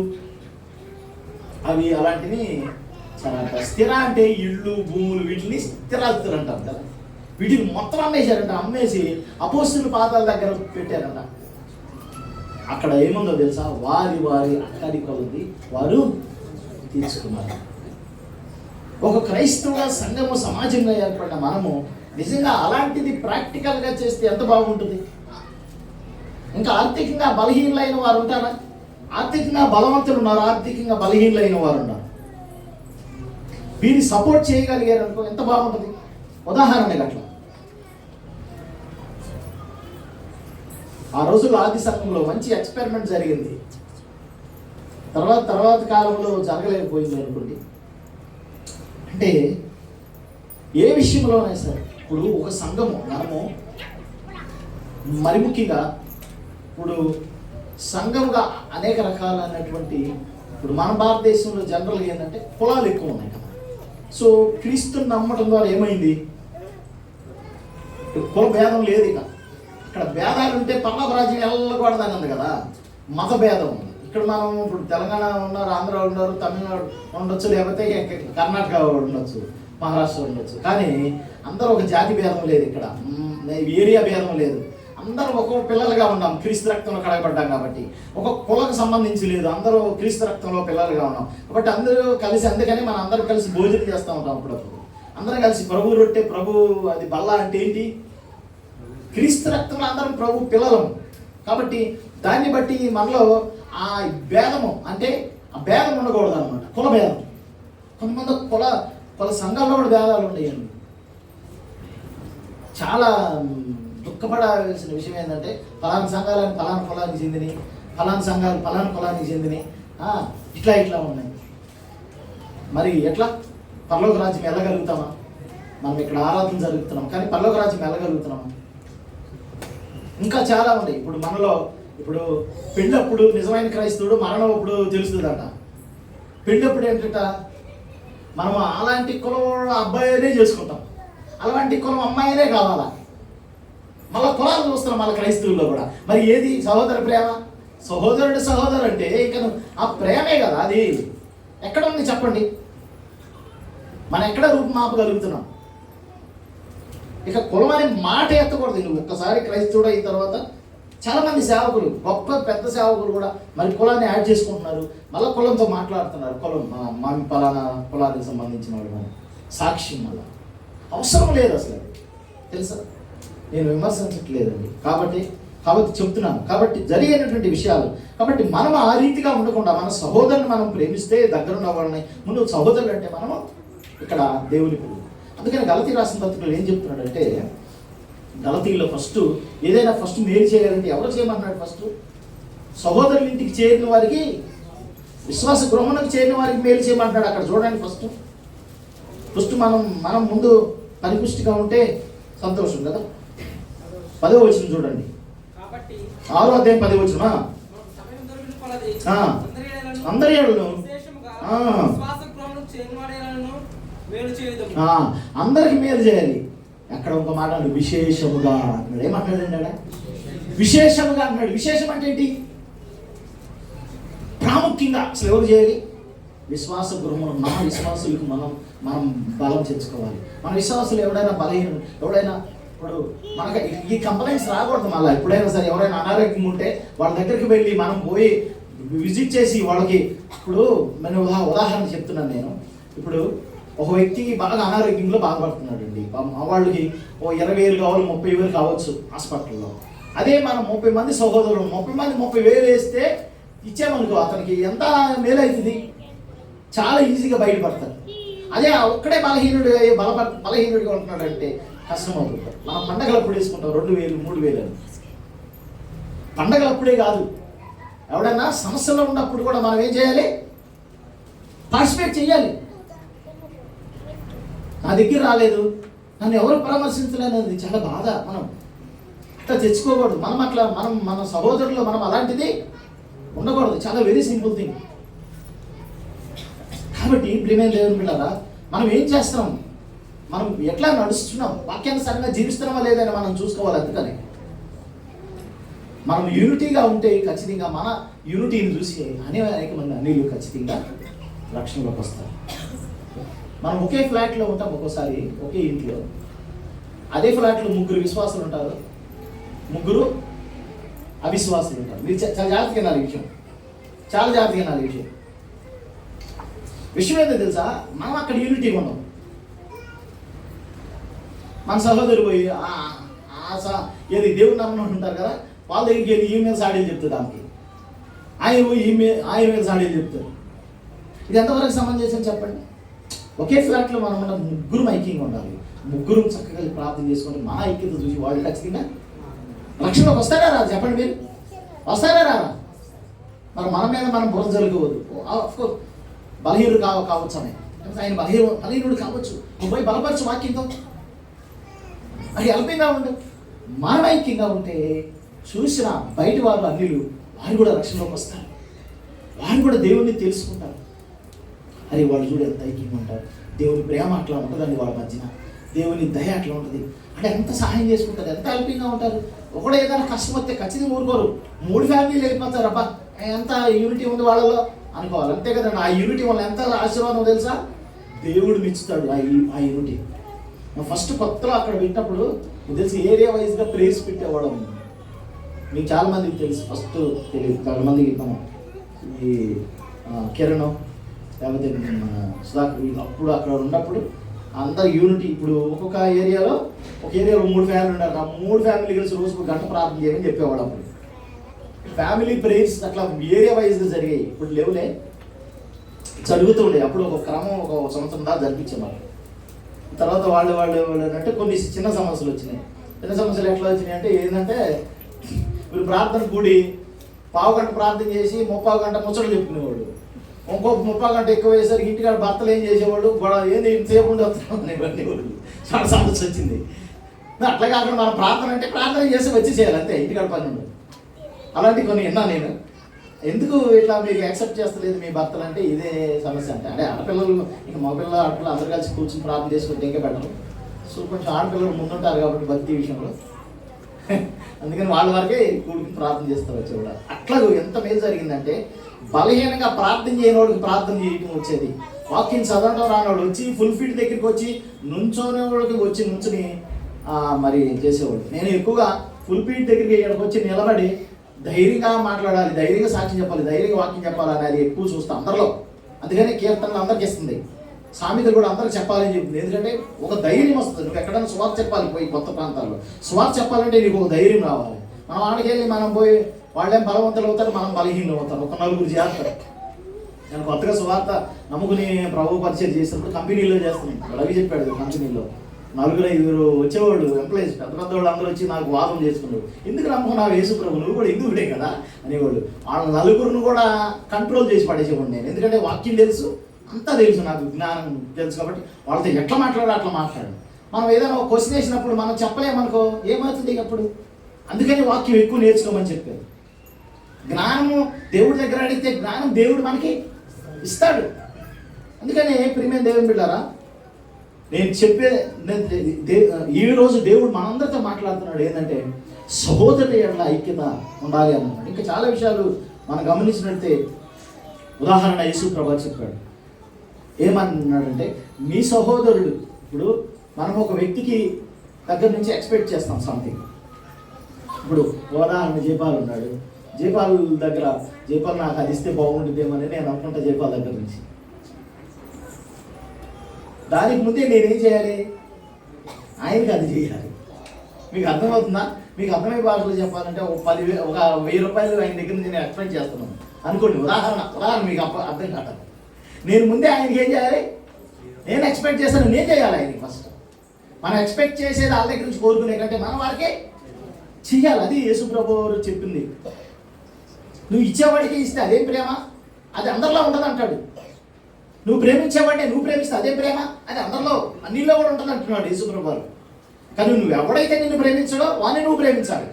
అవి అలాంటివి చరా. స్థిర అంటే ఇళ్ళు, భూములు, వీటిని స్థిరాస్తులు అంటారు కదా. వీటిని మొత్తం అమ్మేశారంట. అమ్మేసి అపోస్తుల పాదాల దగ్గర పెట్టారంట. అక్కడ ఏముందో తెలుసా? వారి అక్కడి కొలది వారు తీసుకున్నారు. ఒక క్రైస్తవ సంఘము, సమాజంగా ఏర్పడిన మనము నిజంగా అలాంటిది ప్రాక్టికల్గా చేస్తే ఎంత బాగుంటుంది. ఇంకా ఆర్థికంగా బలహీనలైన వారు ఉంటారా? ఆర్థికంగా బలవంతులు ఉన్నారు, ఆర్థికంగా బలహీనలైన వారు ఉన్నారు. వీరిని సపోర్ట్ చేయగలిగారు అనుకో ఎంత బాగుంటుంది. ఉదాహరణకి అట్లా ఆ రోజుల్లో ఆది సంఘంలో మంచి ఎక్స్పెరిమెంట్ జరిగింది. తర్వాత కాలంలో జరగలేకపోయింది అనుకోండి. అంటే ఏ విషయంలోనే సరే, ఇప్పుడు ఒక సంఘము మనము మరి ముఖ్యంగా ఇప్పుడు సంఘముగా అనేక రకాలైనటువంటి, ఇప్పుడు మన భారతదేశంలో జనరల్గా ఏంటంటే కులాలు ఎక్కువ ఉన్నాయి కదా. సో క్రీస్తుని నమ్మటం ద్వారా ఏమైంది? కుల భేదం లేదు. ఇక ఇక్కడ భేదాలు ఉంటే పర్లోక రాజ్యం వెళ్ళకూడదని ఉంది కదా. మత భేదం ఉంది. ఇక్కడ మనం ఇప్పుడు తెలంగాణ ఉన్నారు, ఆంధ్ర ఉన్నారు, తమిళనాడు ఉండొచ్చు, లేకపోతే కర్ణాటక ఉండొచ్చు. మహారాష్ట్రలో ఉండొచ్చు. కానీ అందరూ ఒక జాతి భేదం లేదు, ఇక్కడ ఏరియా భేదం లేదు. అందరూ ఒక్కొక్క పిల్లలుగా ఉన్నాం, క్రీస్తు రక్తంలో కడగబడ్డాం కాబట్టి. ఒక కులకు సంబంధించి లేదు, అందరూ క్రీస్తు రక్తంలో పిల్లలుగా ఉన్నాం కాబట్టి అందరూ కలిసి, అందుకని మనం అందరూ కలిసి భోజనం చేస్తూ ఉంటాం అప్పుడప్పుడు. అందరం కలిసి ప్రభు రొట్టె, ప్రభు అది బల్ల అంటే ఏంటి? క్రీస్తు రక్తంలో అందరం ప్రభు పిల్లలం కాబట్టి దాన్ని బట్టి మనలో ఆ భేదము, అంటే ఆ భేదం ఉండకూడదు అనమాట, కుల భేదం. కొంతమంది కుల సంఘాల్లో కూడా భేదాలు ఉంటాయండి. చాలా దుఃఖపడాల్సిన విషయం ఏంటంటే ఫలానా సంఘాలని ఫలానా కులానికి చెందినవి, ఫలానా సంఘాలు ఫలానా కులానికి చెందినవి, ఇట్లా ఉన్నాయి. మరి ఎట్లా పరలోక రాజ్యం వెళ్ళగలుగుతామా? మనం ఇక్కడ ఆరాధన జరుగుతున్నాం కానీ పరలోక రాజ్యం వెళ్ళగలుగుతున్నామా? ఇంకా చాలా ఉన్నాయి. ఇప్పుడు మనలో ఇప్పుడు పెళ్ళప్పుడు నిజమైన క్రైస్తవుడు మరణం అప్పుడు తెలుస్తుందట. పెళ్ళప్పుడు ఏంటంట, మనం అలాంటి కులం అబ్బాయినే చేసుకుంటాం, అలాంటి కులం అమ్మాయినే కావాలా. మళ్ళీ కులాలు చూస్తున్నాం మళ్ళీ క్రైస్తవుల్లో కూడా. మరి ఏది సహోదర ప్రేమ? సహోదరుడు అంటే ఇక ఆ ప్రేమే కదా. అది ఎక్కడ ఉంది చెప్పండి? మనం ఎక్కడ రూపుమాపగలుగుతున్నాం? ఇక కులం అనే మాట ఎత్తకూడదు. నువ్వు ఒక్కసారి క్రైస్తవుడు అయిన తర్వాత చాలా మంది సేవకులు, గొప్ప పెద్ద సేవకులు కూడా మరి కులాన్ని యాడ్ చేసుకుంటున్నారు, మళ్ళీ కులంతో మాట్లాడుతున్నారు. కులం మా పలానా కులానికి సంబంధించిన వాళ్ళు సాక్ష్యం మళ్ళా అవసరం లేదు అసలు, తెలుసా? నేను విమర్శించట్లేదండి, కాబట్టి చెప్తున్నాను. కాబట్టి జరిగేటటువంటి విషయాలు. కాబట్టి మనం ఆ రీతిగా ఉండకుండా మన సహోదరుని మనం ప్రేమిస్తే, దగ్గరున్న వాళ్ళని, ముందు సహోదరులు అంటే మనము ఇక్కడ దేవుని పిల్లలు. అందుకని గలతీ రాసిన పత్రికలో ఏం చెప్తున్నాడంటే, గలతీలో ఏదైనా ఫస్ట్ మేలు చేయాలంటే ఎవరు చేయమన్నాడు? ఫస్ట్ సహోదరుల ఇంటికి చేరిన వారికి, విశ్వాస గృహమునకు చేరిన వారికి మేలు చేయమంటాడు. అక్కడ చూడండి, ఫస్ట్ మనం ముందు పరిపుష్టిగా ఉంటే సంతోషం కదా. 10వ వచనం చూడండి, 6వ అధ్యాయం 10వ వచనం. అందరి ఏళ్ళను అందరికి మేలు చేయాలి. అక్కడ ఒక మాట అన్నాడు, విశేషముగా అన్నాడు. ఏమంటాడండి అక్కడ? విశేషముగా అన్నాడు. విశేషం అంటే ఏంటి? ప్రాముఖ్యంగా అసలు ఎవరు చేయాలి? విశ్వాస గృహమును మన విశ్వాసులకు మనం బలం తెచ్చుకోవాలి. మన విశ్వాసులు ఎవడైనా ఇప్పుడు మనకి ఈ కంప్లైంట్స్ రాకూడదు. మళ్ళీ ఎప్పుడైనా సరే ఎవరైనా అనారోగ్యం ఉంటే వాళ్ళ దగ్గరికి వెళ్ళి మనం పోయి విజిట్ చేసి వాళ్ళకి, ఇప్పుడు నేను ఉదాహరణ చెప్తున్నాను నేను. ఇప్పుడు ఒక వ్యక్తికి బాగా అనారోగ్యంలో బాధపడుతున్నాడు అండి, వాళ్ళకి 20,000 కావాలి, 30,000 కావచ్చు హాస్పిటల్లో. అదే మనం 30 మంది సహోదరులు 30 మంది 30,000 వేస్తే ఇచ్చామనుకో, అతనికి ఎంత మేలు అవుతుంది, చాలా ఈజీగా బయటపడతారు. అదే ఒక్కడే బలహీనుడిగా ఉంటున్నాడంటే కష్టం అవుతుంది. మనం పండగలు అప్పుడు వేసుకుంటాం 2,000 3,000. పండగలు అప్పుడే కాదు, ఎవడన్నా సమస్యలో ఉన్నప్పుడు కూడా మనం ఏం చేయాలి? పార్టిసిపేట్ చేయాలి. నా దగ్గర రాలేదు, నన్ను ఎవరు పరామర్శించలేనది చాలా బాధ. మనం అట్లా తెచ్చుకోకూడదు. మన సహోదరులు మనం అలాంటిది ఉండకూడదు. చాలా వెరీ సింపుల్ థింగ్. కాబట్టి ప్రియమైన దేవుని బిడ్డలారా, మనం ఏం చేస్తున్నాం, మనం ఎట్లా నడుస్తున్నాం, వాక్యానుసారంగా జీవిస్తున్నామా లేదని మనం చూసుకోవాలి. అందుకని మనం యూనిటీగా ఉంటే ఖచ్చితంగా మన యూనిటీని చూసి అనేక మంది అన్యులు ఖచ్చితంగా రక్షణలోకి వస్తారు. మనం ఒకే ఫ్లాట్లో ఉంటాం, ఒక్కోసారి ఒకే ఇంట్లో. అదే ఫ్లాట్లో 3 విశ్వాసులు ఉంటారు, 3 అవిశ్వాసులు ఉంటారు. మీరు చాలా జాగ్రత్తగా వినాలి ఈ విషయం, చాలా జాగ్రత్తగా వినాలి ఈ విషయం ఏంటో తెలుసా? మనం అక్కడ యూనిటీగా ఉన్నాం. మన సహోదరు పోయి ఏది దేవుని నామం ఉంటారు కదా, వాళ్ళ దగ్గరికి వెళ్ళి ఈమెయిల్స్ ఆడేది చెప్తారు. దానికి ఆయన పోయి ఈమెయిల్స్ ఆడేది చెప్తారు. ఇది ఎంతవరకు సమంజసం చెప్పండి? ఒకే ఫ్లాట్లో మనం ఉన్న 3 ఐక్యంగా ఉండాలి. 3 చక్కగా ప్రార్థన చేసుకుంటే మన ఐక్యత చూసి వాళ్ళు ఖచ్చితంగా రక్షణలోకి వస్తారా రా? చెప్పండి, మీరు వస్తారా రా? మరి మన మీద మనం బుర్ర జరగవద్దు. ఆఫ్కోర్స్ బలహీనుడు కావచ్చు అని, ఆయన బలహీనుడు కావచ్చు. నువ్వు పోయి బలపరచు వాక్యంతో, అది హెల్పింగ్గా ఉండు. మనం ఐక్యంగా ఉంటే చూసిన బయట వారు అన్యులు వారు కూడా రక్షణలోకి వస్తారు, వారు కూడా దేవుణ్ణి తెలుసుకుంటారు. అరే వాళ్ళు చూడు ఎంత ఐక్యంగా ఉంటారు, దేవుని ప్రేమ అట్లా ఉంటుందండి వాళ్ళ మధ్యన, దేవుని దయ అట్లా ఉంటుంది అంటే ఎంత సహాయం చేసుకుంటారు, ఎంత హెల్పింగ్గా ఉంటారు. ఒకడు ఏదైనా కష్టం వస్తే ఖచ్చితంగా ఊరుకోరు. 3 ఫ్యామిలీలు వెళ్ళిపోతారు, అబ్బా ఎంత యూనిటీ ఉంది వాళ్ళలో అనుకోవాలి. అంతే కదండి. ఆ యూనిటీ వల్ల ఎంత ఆశీర్వాదం తెలుసా? దేవుడు మెచ్చుతాడు ఆ యూనిటీ. ఫస్ట్ కొత్తలో అక్కడ పెట్టినప్పుడు తెలిసి ఏరియా వైజ్గా ప్రేస్ పెట్టేవాడు. మీకు చాలా మందికి తెలుసు, ఫస్ట్ తెలియదు చాలా మందికి. మనం ఈ కిరణ్ లేకపోతే సుధాకర్ అప్పుడు అక్కడ ఉన్నప్పుడు అందరు యూనిటీ. ఇప్పుడు ఒక్కొక్క ఏరియాలో ఒక ఏరియాలో 3 ఫ్యామిలీ ఉన్నారు. ఆ 3 ఫ్యామిలీ కలిసి రోజుకు గంట ప్రార్థన చేయమని చెప్పేవాడు. అప్పుడు ఫ్యామిలీ ప్రేయర్స్ అట్లా ఏరియా వైజ్గా జరిగాయి. ఇప్పుడు లేవులే, జరుగుతూ ఉండే. అప్పుడు ఒక క్రమం ఒక సంవత్సరం దాకా జరిపించేవాళ్ళు. తర్వాత వాళ్ళు అంటే కొన్ని చిన్న సమస్యలు వచ్చినాయి. చిన్న సమస్యలు ఎట్లా వచ్చినాయి అంటే ఏంటంటే, వీళ్ళు ప్రార్థన కూడి 1/2 గంట ప్రార్థన చేసి 30 గంట ముచ్చట్లు చెప్పుకునేవాడు. ఇంకొక 30 గంట ఎక్కువ అయ్యేసరికి ఇంటికాడ భర్తలు ఏం చేసేవాడు, గొడవ ఏంది ఇంతసేపు ఉండి వస్తున్నాడు. చాలా సమస్య వచ్చింది. అట్లా కాకుండా మనం ప్రార్థన అంటే ప్రార్థన చేసి వచ్చి చేయాలి అంతే, ఇంటికాడ పని ఉండదు. అలాంటి కొన్ని విన్నా నేను. ఎందుకు ఇట్లా మీరు యాక్సెప్ట్ చేస్తలేదు మీ భర్తలు అంటే ఇదే సమస్య. అంటే ఆడపిల్లలు ఇంకా మగపిల్లలు ఆడపిల్లలు అందరు కలిసి కూర్చొని ప్రార్థన చేసుకుంటే ఇంకా బెటర్. సో కొంచెం ఆడపిల్లలు ముందుంటారు కాబట్టి భక్తి విషయంలో, అందుకని వాళ్ళ వరకే కూడుకుని ప్రార్థన చేస్తారు వచ్చి కూడా. అట్లా ఎంత మేలు జరిగిందంటే, బలహీనంగా ప్రార్థన చేయని వాడికి ప్రార్థన చేయటం వచ్చేది. వాక్యం చదవడం రానివాడు వచ్చి ఫుల్ ఫీట్ దగ్గరికి వచ్చి నుంచోనే వాడికి వచ్చి నుంచుని మరి చేసేవాడు. నేను ఎక్కువగా ఫుల్ ఫీట్ దగ్గరికి వచ్చి నిలబడి ధైర్యంగా మాట్లాడాలి, ధైర్యంగా సాక్ష్యం చెప్పాలి, ధైర్యంగా వాక్యం చెప్పాలి అనేది ఎక్కువ చూస్తాను అందరిలో. అందుకనే కీర్తనలు అందరికి ఇస్తుంది, సామెతలు కూడా అందరికి చెప్పాలని చెప్తుంది. ఎందుకంటే ఒక ధైర్యం వస్తుంది. నువ్వు ఎక్కడైనా సువార్త చెప్పాలి, పోయి కొత్త ప్రాంతాల్లో సువార్త చెప్పాలంటే నీకు ఒక ధైర్యం రావాలి. మనం ఆడికెళ్ళి మనం పోయి వాళ్ళేం బలవంతులు అవుతారు, మనం బలహీనలు అవుతారు. ఒక 4 చేస్తారు. నేను కొత్తగా సువార్త నమ్ముకుని ప్రభు పరిచయం చేసినప్పుడు కంపెనీలో చేస్తున్నాను. రవి చెప్పాడు, కంపెనీలో 4-5 వచ్చేవాళ్ళు ఎంప్లాయీస్, పెద్ద వాళ్ళు అందరూ వచ్చి నాకు వాదం చేసుకున్నారు. ఎందుకు నమ్ముకున్నావు యేసు ప్రభు, నువ్వు కూడా ఎందుకుడే కదా అనేవాళ్ళు. వాళ్ళ 4 కూడా కంట్రోల్ చేసి పడేసేవాడు నేను. ఎందుకంటే వాక్యం తెలుసు, అంతా తెలుసు, నాకు జ్ఞానం తెలుసు కాబట్టి వాళ్ళతో ఎట్లా మాట్లాడాలో అట్లా మాట్లాడు. మనం ఏదైనా ఒక క్వశ్చన్ వేసినప్పుడు మనం చెప్పలేమనుకో ఏమవుతుంది అప్పుడు. అందుకని వాక్యం ఎక్కువ నేర్చుకోమని చెప్పారు. జ్ఞానము దేవుడి దగ్గర అడిగితే జ్ఞానం దేవుడు మనకి ఇస్తాడు. అందుకని ప్రియమైన దేవుని బిడ్డారా, నేను చెప్పే ఈరోజు దేవుడు మనందరితో మాట్లాడుతున్నాడు ఏంటంటే సహోదరుల ఎడల ఐక్యత ఉండాలి అన్నమాట. ఇంకా చాలా విషయాలు మనం గమనించినట్టే, ఉదాహరణ యేసు ప్రభు చెప్పాడు. ఏమన్నాడంటే, మీ సహోదరుడు, ఇప్పుడు మనం ఒక వ్యక్తికి దగ్గర నుంచి ఎక్స్పెక్ట్ చేస్తాం సంథింగ్. ఇప్పుడు ఉదాహరణ జయపాల్ ఉన్నాడు, జయపాల్ దగ్గర జయపాల్ నాకు అది ఇస్తే బాగుంటుందేమని నేను అనుకుంటా. జయపాల్ దగ్గర నుంచి దానికి ముందే నేనేం చేయాలి, ఆయనకి అది చేయాలి. మీకు అర్థమవుతుందా? మీకు అర్థమయ్యే భాషలో చెప్పాలంటే ఒక 10,000 రూపాయలు ఆయన దగ్గర నుంచి నేను ఎక్స్పెక్ట్ చేస్తున్నాను అనుకోండి. ఉదాహరణ మీకు అర్థం కాదు. నేను ముందే ఆయనకి ఏం చేయాలి, నేను ఎక్స్పెక్ట్ చేస్తాను, నేను చేయాలి ఆయనకి. ఫస్ట్ మనం ఎక్స్పెక్ట్ చేసేది వాళ్ళ దగ్గర నుంచి కోరుకునే కంటే మనం వారికే చెయ్యాలి. అది యేసు ప్రభు చెప్పింది. నువ్వు ఇచ్చేవాడికి ఇస్తే అదేం ప్రేమ, అది అందరిలో ఉండదు అంటాడు. నువ్వు ప్రేమించేవాడిని నువ్వు ప్రేమిస్తే అదే ప్రేమ, అది అందరిలో అన్నిలో కూడా ఉంటుంది అంటున్నాడు యేసు ప్రభు. కానీ నువ్వు ఎవడైతే నిన్ను ప్రేమించాడో వాడిని నువ్వు ప్రేమించాలి.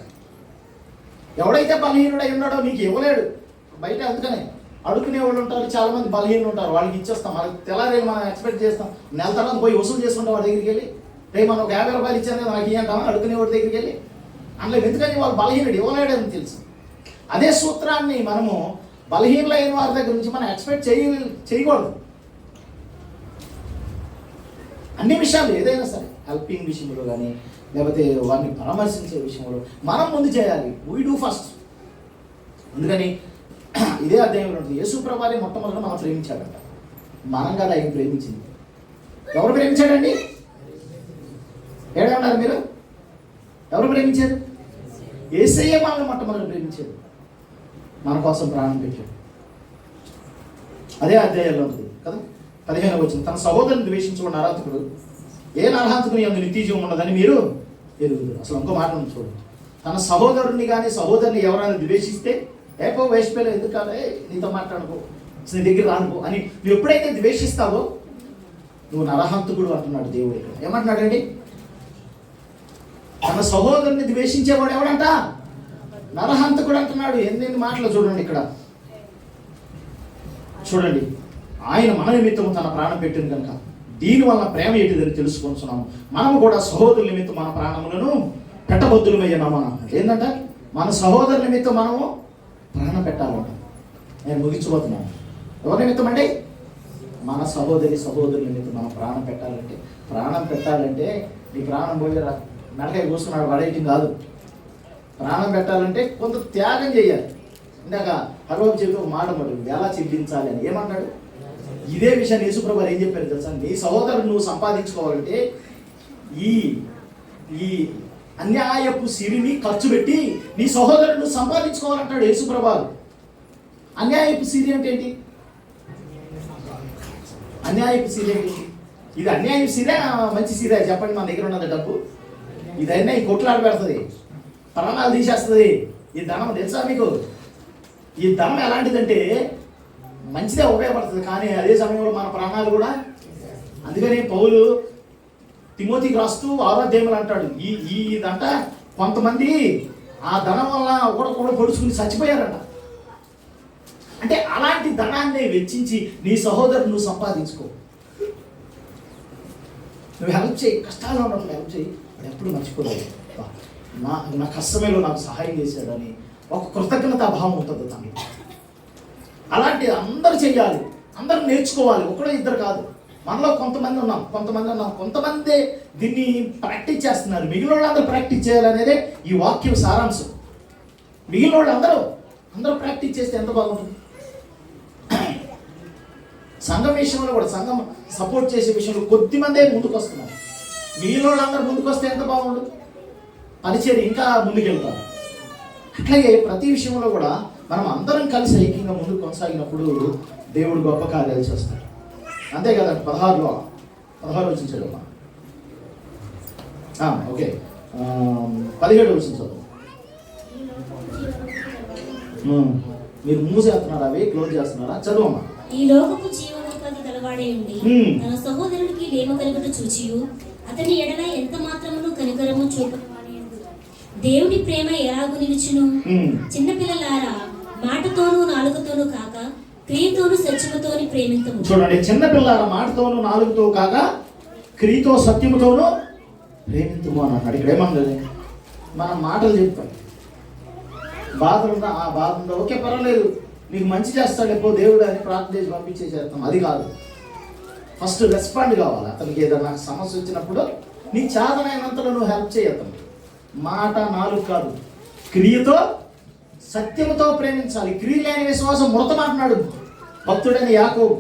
ఎవడైతే బలహీనుడై ఉన్నాడో నీకు ఇవ్వలేడు బయట. అందుకనే అడుక్కునే వాళ్ళు ఉంటారు, చాలా మంది బలహీనులు ఉంటారు, వాళ్ళకి ఇచ్చేస్తాం. మనకి తెల్లారేది మనం ఎక్స్పెక్ట్ చేస్తాం. నెల తర్వాత పోయి వసూలు చేసుకుంటాం వాడి దగ్గరికి వెళ్ళి. రేపు మనం ఒక 50 రూపాయలు ఇచ్చాను కదా నాకు ఇవ్వంటామా అడుక్కునే వాడి దగ్గరికి వెళ్ళి. అందులో ఎందుకని వాళ్ళు బలహీనుడు, ఇవ్వలేడని తెలుసు. అదే సూత్రాన్ని మనము బలహీనులైన వారి దగ్గర నుంచి మనం ఎక్స్పెక్ట్ చేయకూడదు. అన్ని విషయాలు ఏదైనా సరే, హెల్పింగ్ విషయంలో కానీ లేకపోతే వారిని పరామర్శించే విషయంలో మనం ముందు చేయాలి. We do first. అందుకని ఇదే అధ్యాయంలో ఉంటుంది, యేసు ప్రభువే మొట్టమొదట మనం ప్రేమించాడంట. మనం కదా ఆయన ప్రేమించింది. ఎవరు ప్రేమించాడండి? ఏడన్నారు మీరు? ఎవరు ప్రేమించారు? యేసయ్య మనల్ని మొట్టమొదటి ప్రేమించాడు, మన కోసం ప్రాణం పెట్టాడు. అదే అధ్యాయంలో ఉంది కదా, 15వ వచనం. తన సహోదరుని ద్వేషించుకున్న నరహంతకుడు ఏ నరహంతకుని యందు నిత్యజీవం ఉండదని మీరు ఎరుగుదురు. అసలు ఇంకో మాట ఉంది చూడండి, తన సహోదరుని కానీ సహోదరుని ఎవరైనా ద్వేషిస్తే ఏపో వేసిపోయలేదు, ఎందుకు కాదు, నీతో మాట్లాడుకో, నీ దగ్గర రానుకో అని నువ్వు ఎప్పుడైతే ద్వేషిస్తావో నువ్వు నరహంతకుడు అంటున్నాడు దేవుడు. ఇక్కడ ఏమంటున్నాడండి? తన సహోదరుని ద్వేషించేవాడు ఎవడంట? నరహంతకుడు అంటున్నాడు. ఎన్ని మాటలు చూడండి ఇక్కడ. చూడండి, ఆయన మన నిమిత్తము తన ప్రాణం పెట్టింది కనుక దీనివల్ల ప్రేమ ఏంటిదని తెలుసుకుంటున్నాము. మనము కూడా సహోదరుల నిమిత్తం మన ప్రాణములను పెట్టబద్దులమయ్యాము అన్నాడు. ఏంటంట? మన సహోదరుల నిమిత్తం మనము ప్రాణం పెట్టాలంట. నేను ముగించబోతున్నాను. ఎవరి నిమిత్తం అండి? మన సహోదరుల మీద మనం ప్రాణం పెట్టాలంటే నీ ప్రాణం పోయి మెడకాయ కూర్చున్నాడు పడేయటం కాదు. ప్రాణం పెట్టాలంటే కొంత త్యాగం చేయాలి. ఇందాక హర్బాబు చెప్పి ఒక మాట మరి ఎలా చెల్లించాలి అని ఏమన్నాడు? ఇదే విషయాన్ని యేసుప్రభు ఏం చెప్పారు తెలుసా? నీ సహోదరుడు నువ్వు సంపాదించుకోవాలంటే ఈ ఈ అన్యాయపు సిరిని ఖర్చు పెట్టి నీ సహోదరుడు నువ్వు సంపాదించుకోవాలంటాడు యేసుప్రభు. అన్యాయపు సిరి అంటే ఏంటి? అన్యాయపు సిరి ఏంటి? ఇది అన్యాయపు సిరే మంచి సిరే చెప్పండి. మన దగ్గర ఉన్నది డబ్బు ఇదైనా ఈ కొట్లాడ పెడుతుంది, ప్రాణాలు తీసేస్తుంది. ఈ ధనం తెలుసా మీకు? ఈ ధనం ఎలాంటిదంటే మంచిదే ఉపయోగపడుతుంది, కానీ అదే సమయంలో మన ప్రాణాలు కూడా. అందుకని పౌలు తిమోతికి రాస్తూ 6వ అధ్యాయంలో అంటాడు, ఇదంట కొంతమంది ఆ ధనం వల్ల ఒకడొకడు పొడుచుకుని చచ్చిపోయారంట. అంటే అలాంటి ధనాన్ని వెచ్చించి నీ సహోదరుడు నువ్వు సంపాదించుకో. నువ్వు హెల్ప్ చేయి, కష్టాల్లో ఉన్నప్పుడు హెల్ప్ చేయి. ఎప్పుడు మర్చిపోలేదు, నా కష్టమేలో నాకు సహాయం చేశాడని ఒక కృతజ్ఞతా భావం ఉంటుంది తనకి. అలాంటి అందరూ చెయ్యాలి, అందరూ నేర్చుకోవాలి. ఒకడో ఇద్దరు కాదు, మనలో కొంతమంది ఉన్నాం. కొంతమంది దీన్ని ప్రాక్టీస్ చేస్తున్నారు. మిగిలిన వాళ్ళందరూ ప్రాక్టీస్ చేయాలనేదే ఈ వాక్యం సారాంశం. మిగిలిన వాళ్ళు అందరూ ప్రాక్టీస్ చేస్తే ఎంత బాగుంటుంది. సంఘం విషయంలో కూడా, సంఘం సపోర్ట్ చేసే విషయంలో కొద్దిమందే ముందుకు వస్తున్నారు. మిగిలిన వాళ్ళందరూ ముందుకు వస్తే ఎంత బాగుంటుంది, పరిచయం ఇంకా ముందుకెళ్తారు. అట్లాగే ప్రతి విషయంలో కూడా మనం అందరం కలిసి ఐక్యంగా ముందుకు కొనసాగినప్పుడు దేవుడు గొప్ప కార్యాలు చేస్తాడు. అంతే కదా. 16 వచ్చించాడు. ఓకే, 17 వచ్చించాడు. మీరు మూసేస్తున్నారా, అవి క్లోజ్ చేస్తున్నారా? చదువమ్మా. ఈ లోకపు జీవనోపాధి గలవాడే ఉండి తన సహోదరుడికి లేమ కలుగుట చూచియు అతని ఎడల ఎంత మాత్రమును కనికరము చూపకమానేందు దేవుని ప్రేమ ఎలాగు నిలుచును? చిన్నపిల్లలారా, మాటతోనూ నాలుగుతోనూ కాక క్రియతోనూ సత్యముతోని ప్రేమింతము. చూడండి, చిన్నపిల్లల మాటతోనూ నాలుగుతో కాక క్రియతో సత్యముతోనూ ప్రేమింతము అని అన్నాడు. ఇక్కడ ఏమన్నది? మనం మాటలు చెప్తాం, బాధ ఉందా, ఆ బాధ ఉందా, ఓకే పర్వాలేదు, నీకు మంచి చేస్తాడు ఎప్పుడు దేవుడు అని ప్రార్థన చేసి పంపించేసేస్తాం. అది కాదు. ఫస్ట్ రెస్పాండ్ కావాలి. అతనికి ఏదైనా సమస్య వచ్చినప్పుడు నీ చాదనైనంతలో నువ్వు హెల్ప్ చేయతాం. మాట నాలుగు కాదు, క్రియతో సత్యముతో ప్రేమించాలి. క్రియ లేని విశ్వాసం మృతం అంటున్నాడు భక్తుడని యాకోబు.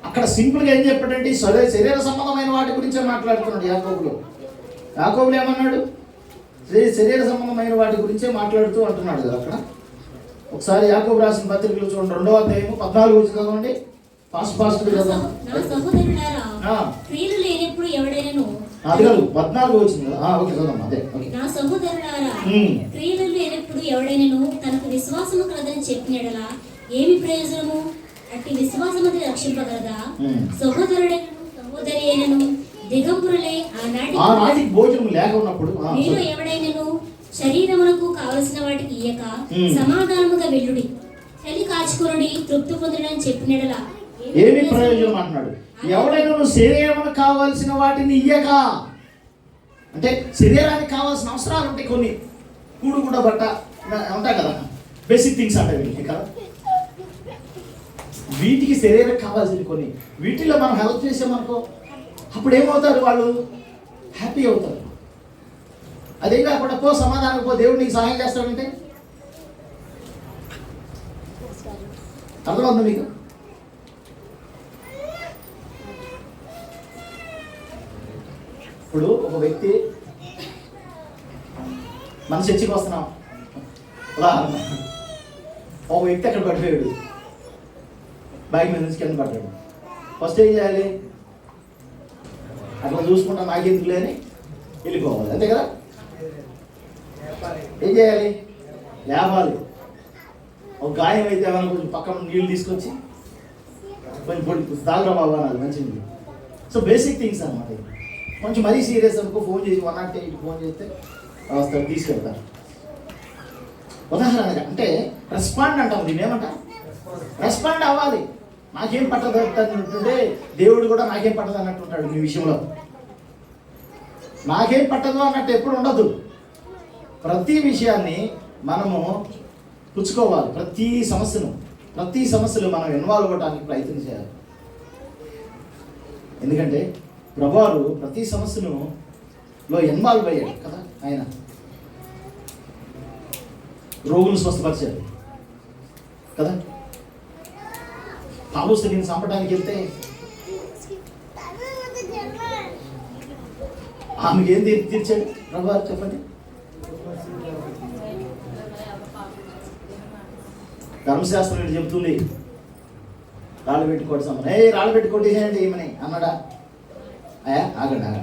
అక్కడ సింపుల్గా ఏం చెప్పాడంటే శరీర సంబంధమైన వాటి గురించే మాట్లాడుతున్నాడు యాకోబులో ఏమన్నాడు? శరీర సంబంధమైన వాటి గురించే మాట్లాడుతూ అంటున్నాడు కదా అక్కడ. ఒకసారి యాకోబు రాసిన పత్రికలు చూడండి, 2వ అధ్యాయము 14 చదవండి. ఫాస్ట్ క్రియలు లేనప్పుడు ఎవడైనను, అది కాదు 14 వచ్చింది కదా. ఓకే చదవమ్మా. అదే ఓకే. నా సహోదరులారా, క్రియలు లేనప్పుడు ఎవడైనను తనకు విశ్వాసము కలదని చెప్పినడలా ఏమి ప్రయోజనము? అట్టి విశ్వాసము రక్షింపగలదా? సహోదరి అయినను దిగంబరులే ఆనాటికి భోజనం లేక ఉన్నప్పుడు మీరు ఎవడైనను శరీరమునకు కావలసిన వాటికి ఇయ్యక సమాధానముగా వెళ్ళుడి, చలి కాచుకొనుడి, తృప్తి పొందడని చెప్పినడలా ఏమి ప్రయోజనం అంటున్నాడు. ఎవడైనా నువ్వు శరీరమునకు కావాల్సిన వాటిని ఇయ్యక, అంటే శరీరానికి కావాల్సిన అవసరాలు ఉంటాయి కొన్ని, కూడు కూడా బట్ట ఉంటాయి కదా, బేసిక్ థింగ్స్ అంటే వీటికి కదా. వీటికి శరీరం కావాల్సింది కొన్ని, వీటిలో మనం హెల్ప్ చేసామనుకో అప్పుడు ఏమవుతారు? వాళ్ళు హ్యాపీ అవుతారు. అదే కాకుండా పో సమాధానం పో, దేవుడు నీకు సహాయం చేస్తాడంటే అర్థమవుతుంది మీకు? ఇప్పుడు ఒక వ్యక్తి మన చర్చికి వస్తున్నాం, ఉదాహరణ ఒక వ్యక్తి అక్కడ పడిపోయాడు, బైక్ మీద నుంచి కింద పడ్డాడు. ఫస్ట్ ఏం చేయాలి? అట్లా చూసుకుంటా నాకెందుకు లేని వెళ్ళిపోవాలి, అంతే కదా. ఏం చేయాలి? లేపాలి. ఒక గాయం అయితే ఏమైనా కొంచెం పక్కన నీళ్ళు తీసుకొచ్చి కొంచెం పొడి తాగురా బాబు అన్నది మంచిది. సో బేసిక్ థింగ్స్ అన్నమాట. కొంచెం మరీ సీరియస్ అనుకో, ఫోన్ చేసి 108 ఫోన్ చేస్తే వస్తారు, తీసుకెళ్తారు. ఉదాహరణగా అంటే రెస్పాండ్ అంటాం. దీన్ని ఏమంటారు? రెస్పాండ్ అవ్వాలి. నాకేం పట్టదు అంటుంటే దేవుడు కూడా నాకేం పట్టదు అన్నట్టు ఉంటాడు మీ విషయంలో. నాకేం పట్టదు అన్నట్టు ఎప్పుడు ఉండదు. ప్రతి విషయాన్ని మనము పుచ్చుకోవాలి. ప్రతి సమస్యలో మనం ఇన్వాల్వ్ అవ్వడానికి ప్రయత్నం చేయాలి. ఎందుకంటే ప్రభువారు ప్రతి సమస్యలో ఇన్వాల్వ్ అయ్యాడు కదా. ఆయన రోగులు స్వస్థపరిచాడు కదా. పాము స్త్రీని చంపడానికి వెళ్తే ఆమెకి ఏం తీర్చాడు ప్రభువారు చెప్పండి. ధర్మశాస్త్రం ఏంటి చెబుతుంది? రాళ్ళు పెట్టి కొట్టి సంబంధం. రాళ్ళు పెట్టి కొట్టేసేయండి ఏమని అన్నాడా? ఆగండి.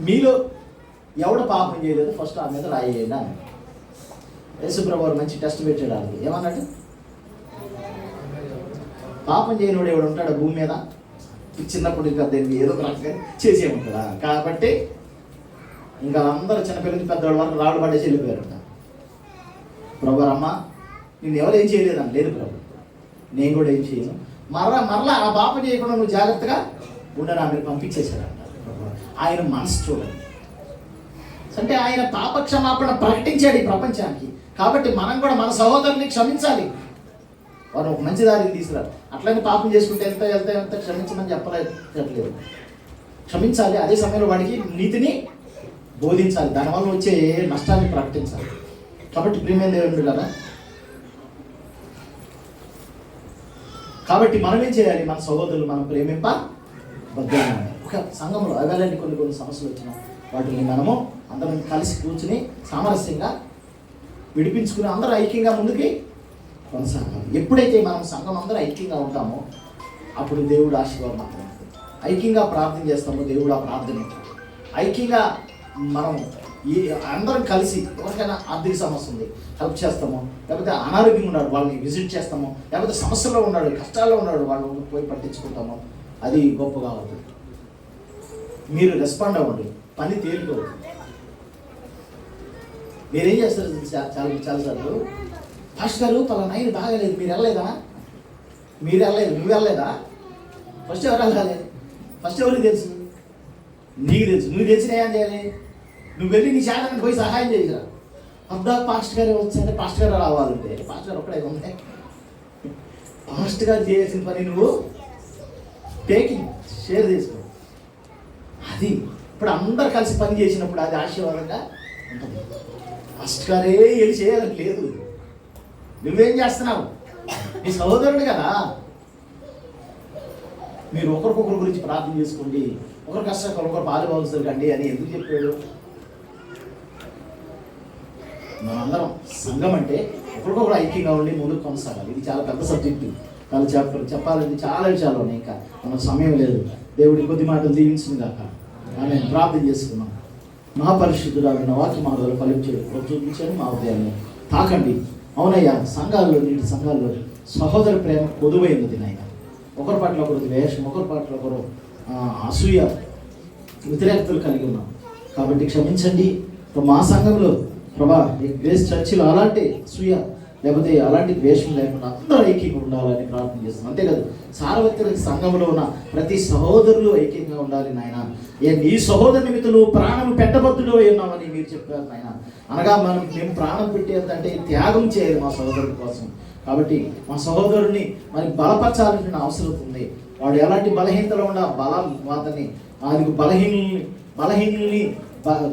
మీలో ఎవడు పాపం చేయలేదు ఫస్ట్ ఆ మీద రాయేయండి అని యేసుప్రభు వారు మంచి టెస్ట్ పెట్టాడు. అది ఏమన్నాడు? పాపం చేయనివాడు ఎవడు ఉంటాడు భూమి మీద? చిన్నప్పుడు ఇంకా దాన్ని ఏదో ఒక రకంగా చేసే ఉంటాడా? కాబట్టి ఇంకా అందరూ చిన్నపిల్లలకి పెద్దవాళ్ళ వరకు రాళ్ళు పడేసి వెళ్ళిపోయారంట. ప్రభు అమ్మ నేను ఎవరు ఏం చేయలేదని. లేదు ప్రభు, నేను కూడా ఏం చేయను. మరలా ఆ పాపం చేయకుండా నువ్వు జాగ్రత్తగా ఉండని ఆమెను పంపించేశారంట. ఆయన మనసు చూడండి. అంటే ఆయన పాప క్షమాపణ ప్రకటించాడు ఈ ప్రపంచానికి. కాబట్టి మనం కూడా మన సహోదరుని క్షమించాలి. వారు ఒక మంచి దారిని తీసుకురారు. అట్లనే పాపం చేసుకుంటే ఎంత క్షమించమని చెప్పలేదు. క్షమించాలి. అదే సమయంలో వాడికి నీతిని బోధించాలి. దానివల్ల వచ్చే నష్టాన్ని ప్రకటించాలి. కాబట్టి ప్రియమైన దేవుడు కదా. కాబట్టి మనం ఏం చేయాలి? మన సహోదరులు మనం ప్రేమింప బద్ధాలి. ఒక సంఘంలో అవైలాంటి కొన్ని సమస్యలు వచ్చినా వాటిని మనము అందరం కలిసి కూర్చుని సామరస్యంగా విడిపించుకుని అందరూ ఐక్యంగా ముందుకి కొనసాగాలి. ఎప్పుడైతే మనం సంఘం అందరూ ఐక్యంగా ఉంటామో అప్పుడు దేవుడు ఆశీర్వాదం మాత్రమే. ఐక్యంగా ప్రార్థన చేస్తామో దేవుడు ఆ ప్రార్థన. ఐక్యంగా మనం అందరం కలిసి ఎవరికైనా ఆర్థిక సమస్య ఉంది హెల్ప్ చేస్తామో, లేకపోతే అనారోగ్యంగా ఉన్నాడు వాళ్ళని విజిట్ చేస్తామో, లేకపోతే సమస్యలో ఉన్నాడు కష్టాల్లో ఉన్నాడు వాళ్ళు పోయి పట్టించుకుంటామో, అది గొప్పగా అవుతుంది. మీరు రెస్పాండ్ అవ్వండి, పని తేలిపోతుంది. మీరేం చేస్తారు? చాలాసార్లు ఫాస్ట్ గారు పలానా ఆయన బాగాలేదు, మీరు వెళ్ళలేదా? మీరు వెళ్ళలేదు, నువ్వు వెళ్ళలేదా? ఫస్ట్ ఎవరు వెళ్ళాలి? ఫస్ట్ ఎవరికి తెలుసు? నీకు తెలుసు. నువ్వు తెలిసిన ఏం చేయాలి? నువ్వు వెళ్ళి నీ శాతానికి పోయి సహాయం చేసిరా. అబ్బా పాస్ట్ గారు వచ్చారంటే పాస్ట్ గారు రావాలంటే పాస్ట్ గారు ఒక్కడే ఉంది. పాస్ట్ గారు చేయాల్సిన పని నువ్వు టేకింగ్ షేర్ చేసుకో. అది ఇప్పుడు అందరు కలిసి పని చేసినప్పుడు అది ఆశీర్వాదంగా ఉంటుంది. పాస్ట్ గారే వెళ్ళి చేయాలని లేదు. నువ్వేం చేస్తున్నావు? నీ సహోదరుడు కదా. మీరు ఒకరికొకరి గురించి ప్రార్థన చేసుకోండి, ఒకరి కష్టాలు ఒకరు పాలుభావిస్తారు కండి అని ఎందుకు చెప్పాడు? మనందరం సంఘం అంటే ఒకరికొకరు ఐక్యంగా ఉండి ముందుకు కొనసాగాలి. ఇది చాలా పెద్ద సబ్జెక్టు, చాలా చెప్పాలంటే చాలా విషయాలు ఉన్నాయి. ఇంకా మనకు సమయం లేదు. దేవుడి కొద్ది మాటలు దీవించింది కాక ఆమె ప్రార్థన చేసుకున్నాం. మహాపరిశుద్ధురాలు వాక్య మార్గాలు ఫలించాడు చూపించాడు. మా ఉదయాన్ని తాకండి. అవునయ్యా, సంఘాల్లో నీటి సంఘాల్లో సహోదర ప్రేమ కొదువైనది నాయన. ఒకరి పట్ల ఒకరు ద్వేషం, ఒకరి పట్ల ఒకరు అసూయ, వ్యతిరేకతలు కలిగి ఉన్నాం. కాబట్టి క్షమించండి. మా సంఘంలో ప్రభా గ్రేస్ చర్చిలో అలాంటి అసూయ లేకపోతే అలాంటి ద్వేషం లేకుండా అందరూ ఐక్యంగా ఉండాలని ప్రార్థన చేస్తున్నాం. అంతేకాదు సార్వత్రిక సంఘంలో ఉన్న ప్రతి సహోదరులు ఐక్యంగా ఉండాలి నాయన. నీ సహోదరు నిమిత్తం ప్రాణం పెట్టబద్దుడు ఉన్నామని మీరు చెప్పారు నాయన. అనగా మేము ప్రాణం పెట్టేదంటే త్యాగం చేయాలి మా సహోదరుడి కోసం. కాబట్టి మా సహోదరుని మరి బలపరచాల్సిన అవసరం ఉంది. వాడు ఎలాంటి బలహీనతలో ఉన్న అతన్ని ఆయనకు బలహీనుల్ని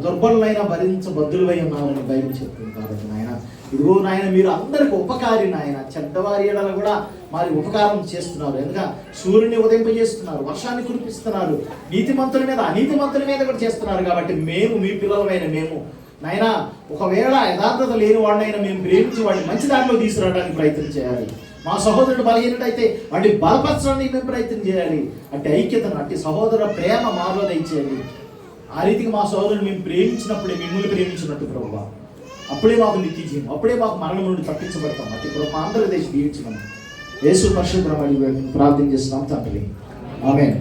దుర్బలులైన భరించబద్దులై ఉన్నామని బైబిల్ చెప్తుంది. కాబట్టి నాయన ఇదిగో నాయన మీరు అందరికి ఉపకారి నాయన. చెడ్డవారి ఎడల కూడా మరి ఉపకారం చేస్తున్నారు. ఎందుకంటే సూర్యుని ఉదయింపజేస్తున్నారు, వర్షాన్ని కురిపిస్తున్నారు, నీతిమంతుల మీద అనీతిమంతుల మీద కూడా చేస్తున్నారు. కాబట్టి మేము మీ పిల్లలమైన మేము నాయన ఒకవేళ యథార్థత లేని వాడినైనా మేము ప్రేమించి వాడిని మంచి దారిలో తీసుకురావడానికి ప్రయత్నం చేయాలి. మా సహోదరుడు బలహీనుడైతే వాడిని బలపరచడానికి మేము ప్రయత్నం చేయాలి. అంటే ఐక్యతను, అంటే సహోదర ప్రేమ మాలో దయచేయాలి. ఆ రీతికి మా సహోదరుని మేము ప్రేమించినప్పుడే మిమ్మల్ని ప్రేమించినట్టు ప్రభువా, అప్పుడే మాకు నిత్య జీవం, అప్పుడే మాకు మరణం నుండి తప్పించబడతాం. అట్టి కృప ఆంధ్రప్రదేశ్ దీవించమని యేసు పరిశుద్ధ ప్రార్థన చేస్తున్నాం తండ్రి. ఆమేన్.